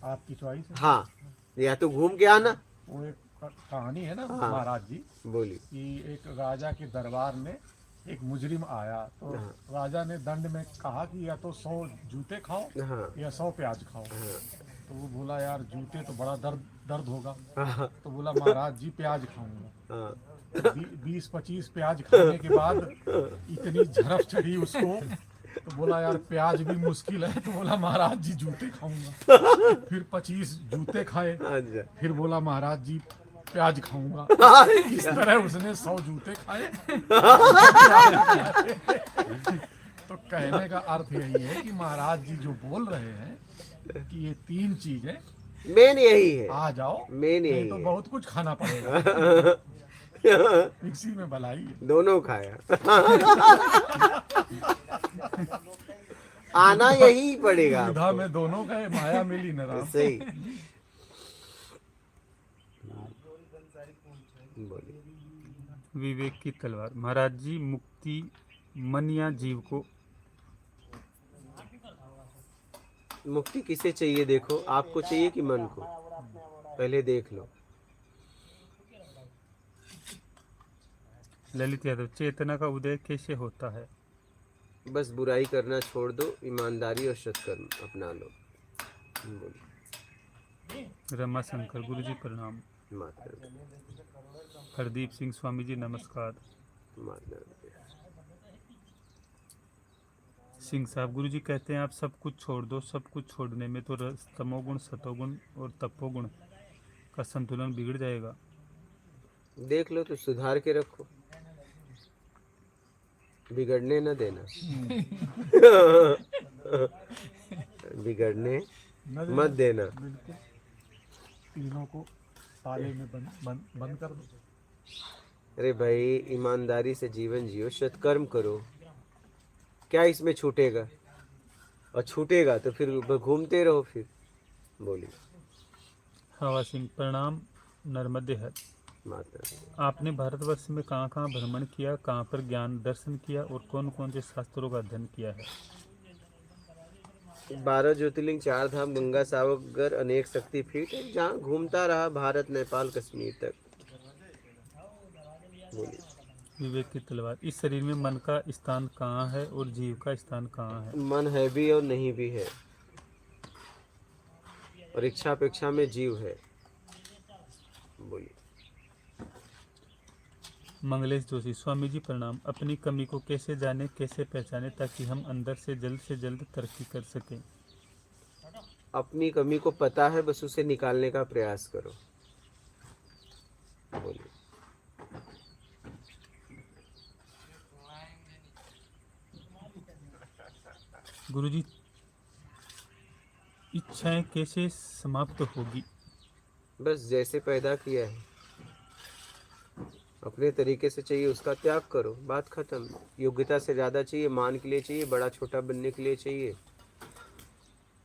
आपकी चॉइस है। हाँ, या तो घूम के आना। वो एक कहानी है ना, हाँ। महाराज जी, बोली। कि एक राजा के दरबार में एक मुजरिम आया, तो हाँ। राजा ने दंड में कहा कि या तो 100 जूते खाओ हाँ या 100 प्याज खाओ। हाँ तो वो बोला यार जूते तो बड़ा दर्द होगा। हाँ तो बोला महाराज जी प्याज खाऊंगा। हाँ 20-25 प्याज खाने के बाद इतनी झड़प चढ़ी उसको, तो बोला यार प्याज भी मुश्किल है। तो बोला महाराज जी जूते खाऊंगा। फिर 25 जूते खाए, अच्छा। फिर बोला महाराज जी प्याज खाऊंगा। इस तरह उसने 100 जूते खाए। तो कहने का अर्थ यही है कि महाराज जी जो बोल रहे हैं कि ये तीन चीजें मेन यही है, आ जाओ, मेन यही नहीं तो है। बहुत कुछ खाना पड़ेगा। इसी में भलाई है। दोनों खाया। आना यही पड़ेगा सुविधा आपको। में दोनों गए, माया मिली न राम। सही। बोलिए। विवेक की तलवार, महाराज जी, मुक्ति मन या जीव को? मुक्ति किसे चाहिए? देखो, आपको चाहिए कि मन को? पहले देख लो। ललित यादव, चेतना का उदय कैसे होता है? बस बुराई करना छोड़ दो, ईमानदारी और सत्कर्म अपना लो। बोलिए। रमा शंकर गुरुजी प्रणाम। माता हरदीप सिंह स्वामी जी नमस्कार। माता सिंह साहब गुरुजी कहते हैं आप सब कुछ छोड़ दो, सब कुछ छोड़ने में तो तमोगुण सतोगुण और तपोगुण का संतुलन बिगड़ जाएगा। देख लो तो सुधार के रखो, बिगड़ने न देना। बिगड़ने न मत देना। बिल्कुल, तीनों को ताले में बंद कर दो। अरे भाई ईमानदारी से जीवन जियो, सत्कर्म करो, क्या इसमें छूटेगा? और छूटेगा तो फिर घूमते रहो फिर। बोलिए। हवा सिंह प्रणाम नर्मदे हर। माता आपने भारतवर्ष में कहाँ कहाँ भ्रमण किया, कहाँ पर ज्ञान दर्शन किया और कौन कौन से शास्त्रों का अध्ययन किया है? 12 ज्योतिर्लिंग, 4 धाम, गंगा सागर, अनेक शक्तिपीठ, जहाँ घूमता रहा, भारत नेपाल कश्मीर तक। बोलिए। विवेक की तलवार। इस शरीर में मन का स्थान कहाँ है और जीव का स्थान कहाँ है? मन है भी और नहीं भी है, और इच्छा अपेक्षा में जीव है। बोलिए। मंगलेश जोशी स्वामी जी प्रणाम। अपनी कमी को कैसे जाने, कैसे पहचाने ताकि हम अंदर से जल्द तरक्की कर सकें? अपनी कमी को पता है, बस उसे निकालने का प्रयास करो। बोलिए। गुरुजी इच्छाएं कैसे समाप्त होगी? बस जैसे पैदा किया है अपने तरीके से चाहिए, उसका त्याग करो, बात खत्म। योग्यता से ज़्यादा चाहिए, मान के लिए चाहिए, बड़ा छोटा बनने के लिए चाहिए,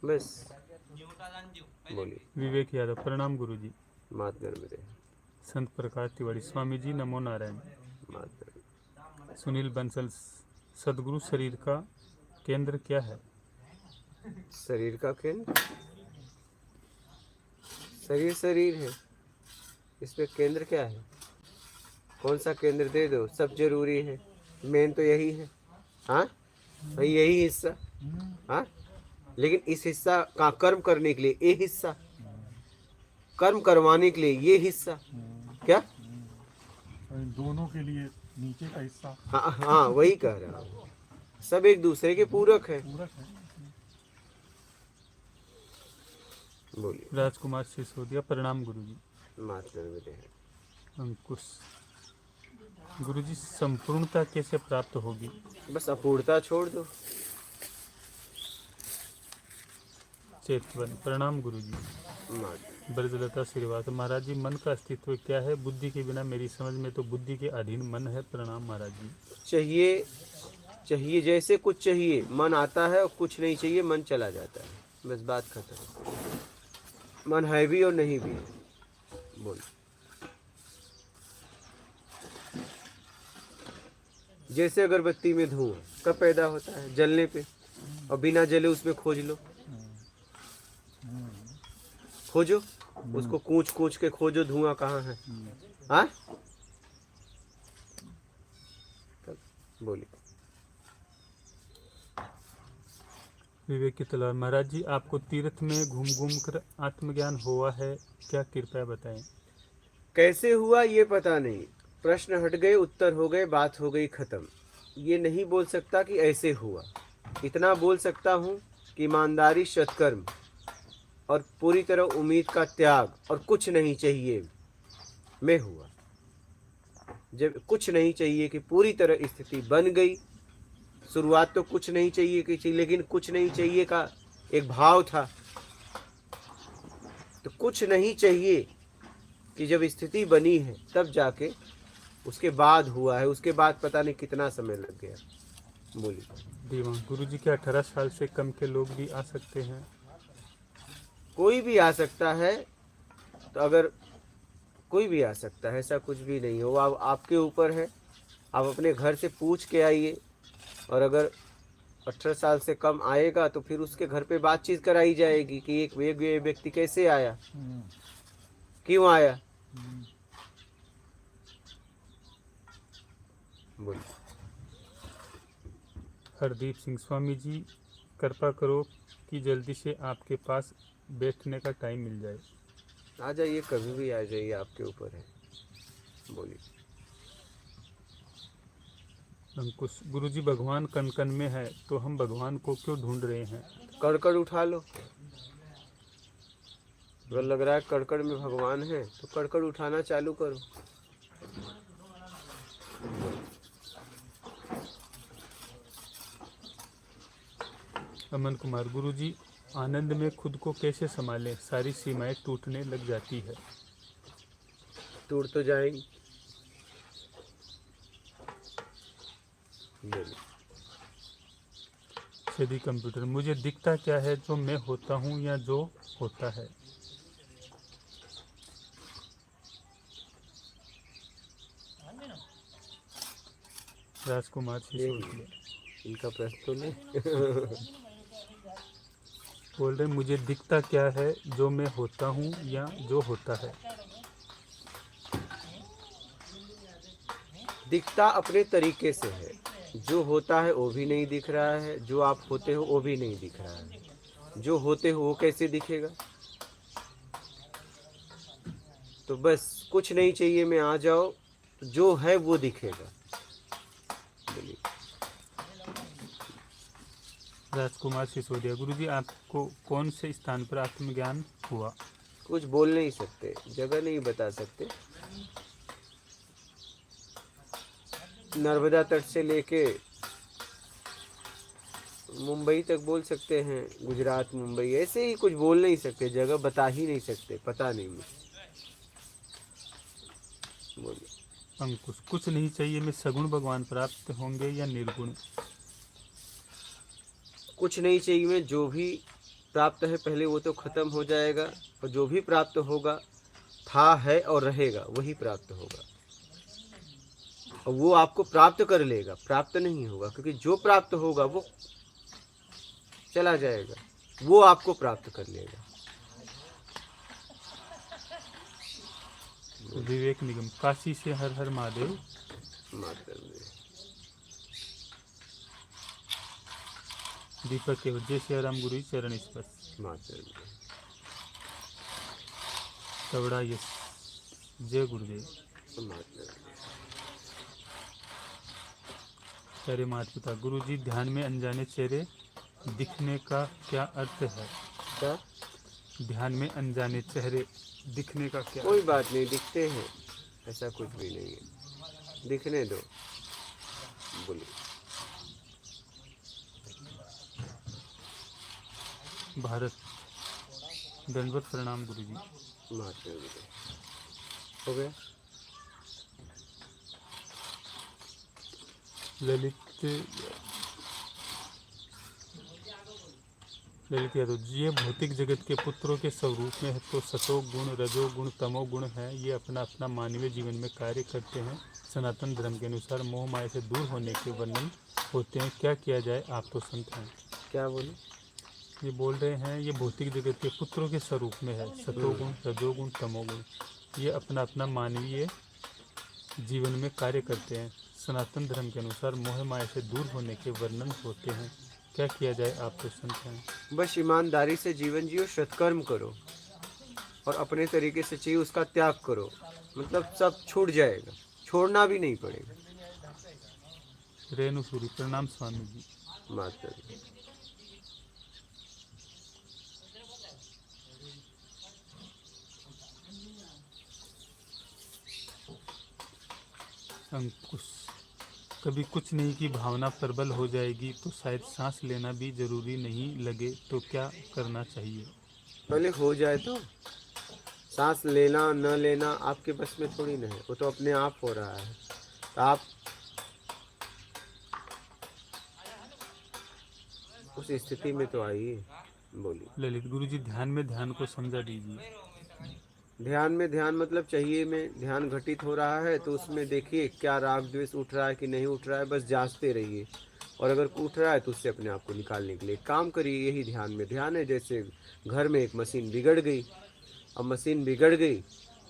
बस। बोलिए। विवेक यादव प्रणाम गुरुजी। मात नर्मदे। संत प्रकाश तिवारी स्वामी जी नमो नारायण। मात नर्मदे। सुनील बंसल सदगुरु शरीर का केंद्र क्या है? शरीर का केंद्र, शरीर है, इसमें केंद्र क्या है? कौन सा केंद्र दे दो, सब जरूरी है, मेन तो यही है। हाँ भाई, यही हिस्सा। हाँ, लेकिन इस हिस्सा का कर्म करने के लिए ये हिस्सा, कर्म करवाने के लिए ये हिस्सा, क्या? इन दोनों के लिए नीचे का हिस्सा हाँ हाँ, वही कह रहा हूँ, सब एक दूसरे के पूरक है। पूरक है। बोलिए। राजकुमार सिसोदिया प्रणाम गुरुजी। मात नर्मदे है। अंकुश गुरुजी संपूर्णता कैसे प्राप्त होगी? बस अपूर्णता छोड़ दो। चेतवन प्रणाम गुरुजी। मात। ब्रजलता श्रीवास्तव महाराज जी मन का अस्तित्व क्या है? बुद्धि के बिना मेरी समझ में तो बुद्धि के अधीन मन है। प्रणाम महाराज जी। चाहिए जैसे कुछ चाहिए, मन आता है, और कुछ नहीं चाहिए, मन चला जाता है, बस बात खत्म। मन है भी और नहीं भी है। बोल। जैसे अगरबत्ती में धुआं कब पैदा होता है? जलने पे, और बिना जले उसमें खोज लो, खोजो उसको, कूच के खोजो धुआं कहाँ है। हाँ, बोलिए। विवेक की तलवार। महाराज जी आपको तीर्थ में घूम कर आत्मज्ञान हुआ है क्या? कृपया बताएं। कैसे हुआ ये पता नहीं, प्रश्न हट गए, उत्तर हो गए, बात हो गई खत्म। ये नहीं बोल सकता कि ऐसे हुआ, इतना बोल सकता हूँ कि ईमानदारी, सत्कर्म और पूरी तरह उम्मीद का त्याग और कुछ नहीं चाहिए में हुआ। जब कुछ नहीं चाहिए कि पूरी तरह स्थिति बन गई, शुरुआत तो कुछ नहीं चाहिए कि, लेकिन कुछ नहीं चाहिए का एक भाव था, तो कुछ नहीं चाहिए कि जब स्थिति बनी है तब जाके उसके बाद हुआ है। उसके बाद पता नहीं कितना समय लग गया। बोलिए। दीवान गुरुजी के 18 साल से कम के लोग भी आ सकते हैं? कोई भी आ सकता है, तो अगर कोई भी आ सकता है, ऐसा कुछ भी नहीं हो, आपके ऊपर है। आप अपने घर से पूछ के आइए, और अगर 18 साल से कम आएगा तो फिर उसके घर पे बातचीत कराई जाएगी कि एक व्यक्ति कैसे आया, क्यों आया। बोलिए। हरदीप सिंह स्वामी जी कृपा करो कि जल्दी से आपके पास बैठने का टाइम मिल जाए। आ जाइए, कभी भी आ जाइए, आपके ऊपर है। बोलिए। अंकुश, गुरुजी भगवान कण कण में है तो हम भगवान को क्यों ढूंढ रहे हैं? कड़कड़ उठा लो। अगर लग रहा है कड़कड़ में भगवान है तो कड़कड़ उठाना चालू करो। अमन कुमार, गुरुजी आनंद में खुद को कैसे संभालें? सारी सीमाएं टूटने लग जाती है। टूट तो जाएंगी। बोलिए। यदि कंप्यूटर, मुझे दिखता क्या है, जो मैं होता हूँ या जो होता है? राजकुमार सिसोदिया इनका प्रश्न तो नहीं। बोल रहे, मुझे दिखता क्या है, जो मैं होता हूँ या जो होता है? दिखता अपने तरीके से है, जो होता है वो भी नहीं दिख रहा है, जो आप होते हो वो भी नहीं दिख रहा है। जो होते हो वो कैसे दिखेगा? तो बस कुछ नहीं चाहिए, मैं आ जाओ, जो है वो दिखेगा। बोलिए। राजकुमार सिसोदिया, गुरुजी आपको कौन से स्थान पर आत्मज्ञान हुआ? कुछ बोल नहीं सकते, जगह नहीं बता सकते। नर्मदा तट से लेके मुंबई तक बोल सकते हैं, गुजरात मुंबई, ऐसे ही कुछ बोल नहीं सकते, जगह बता ही नहीं सकते, पता नहीं मुझे। बोलिए। अंकुश, कुछ नहीं चाहिए में सगुण भगवान प्राप्त होंगे या निर्गुण? कुछ नहीं चाहिए में जो भी प्राप्त है पहले वो तो खत्म हो जाएगा, और जो भी प्राप्त होगा था, है और रहेगा वही प्राप्त होगा, और वो आपको प्राप्त कर लेगा, प्राप्त नहीं होगा, क्योंकि जो प्राप्त होगा वो चला जाएगा, वो आपको प्राप्त कर लेगा। विवेक निगम, काशी से हर हर महादेव। मात्र में दीपक केवल, जय श्री राम, गुरु चरण स्पर्श। मात्र में तवड़ा यश, जय गुरुदेव। मात्र में प्यारे माता पिता, गुरुजी ध्यान में अनजाने चेहरे दिखने का क्या अर्थ है? क्या? ध्यान में अनजाने चेहरे दिखने का क्या? कोई बात नहीं, दिखते हैं, ऐसा कुछ भी नहीं है, दिखने दो। बोलिए। भारत, दंडवत प्रणाम गुरुजी। मात्र में हो गया। ललित यादव जी, ये भौतिक जगत के पुत्रों के स्वरूप में है तो सतो गुण, रजो गुण, तमो गुण है, ये अपना अपना मानवीय जीवन में कार्य करते हैं। सनातन धर्म के अनुसार मोह माया से दूर होने के वर्णन होते हैं, क्या किया जाए? आप तो संत हैं। क्या बोले? ये बोल रहे हैं ये भौतिक जगत के पुत्रों के स्वरूप में है, सतोगुण, रजोगुण, तमोगुण, ये अपना अपना मानवीय जीवन में कार्य करते हैं। सनातन धर्म के अनुसार मोह माया से दूर होने के वर्णन होते हैं, क्या किया जाए? आप तो संत हैं। बस ईमानदारी से जीवन जियो, सत्कर्म करो, और अपने तरीके से चाहिए उसका त्याग करो, मतलब सब छूट जाएगा, छोड़ना भी नहीं पड़ेगा। रेणु सूरी, प्रणाम स्वामी जी। मात्र अंकुश, कभी कुछ नहीं की भावना प्रबल हो जाएगी तो शायद सांस लेना भी जरूरी नहीं लगे, तो क्या करना चाहिए? पहले हो जाए तो सांस लेना न लेना आपके बस में थोड़ी ना है, वो तो अपने आप हो रहा है। तो आप उस स्थिति में तो आइए। बोलिए। ललित, गुरुजी ध्यान में ध्यान को समझा दीजिए। ध्यान में ध्यान मतलब चाहिए में ध्यान घटित हो रहा है तो उसमें देखिए क्या राग द्वेष उठ रहा है कि नहीं उठ रहा है, बस जांचते रहिए, और अगर उठ रहा है तो उससे अपने आप को निकालने के लिए काम करिए, यही ध्यान में ध्यान है। जैसे घर में एक मशीन बिगड़ गई, अब मशीन बिगड़ गई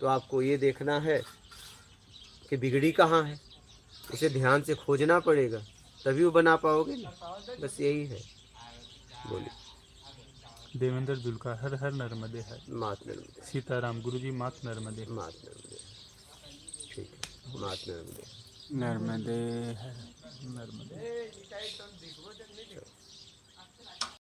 तो आपको ये देखना है कि बिगड़ी कहाँ है, उसे ध्यान से खोजना पड़ेगा, तभी वो बना पाओगे ना, बस यही है। बोलिए। देवेंद्र जुल्का हर हर नर्मदे हर। मात नर्मदे, सीताराम गुरुजी मात नर्मदे। मात नर्मदे। ठीक है, मात नर्मदे। नर्मदे नर्मदे।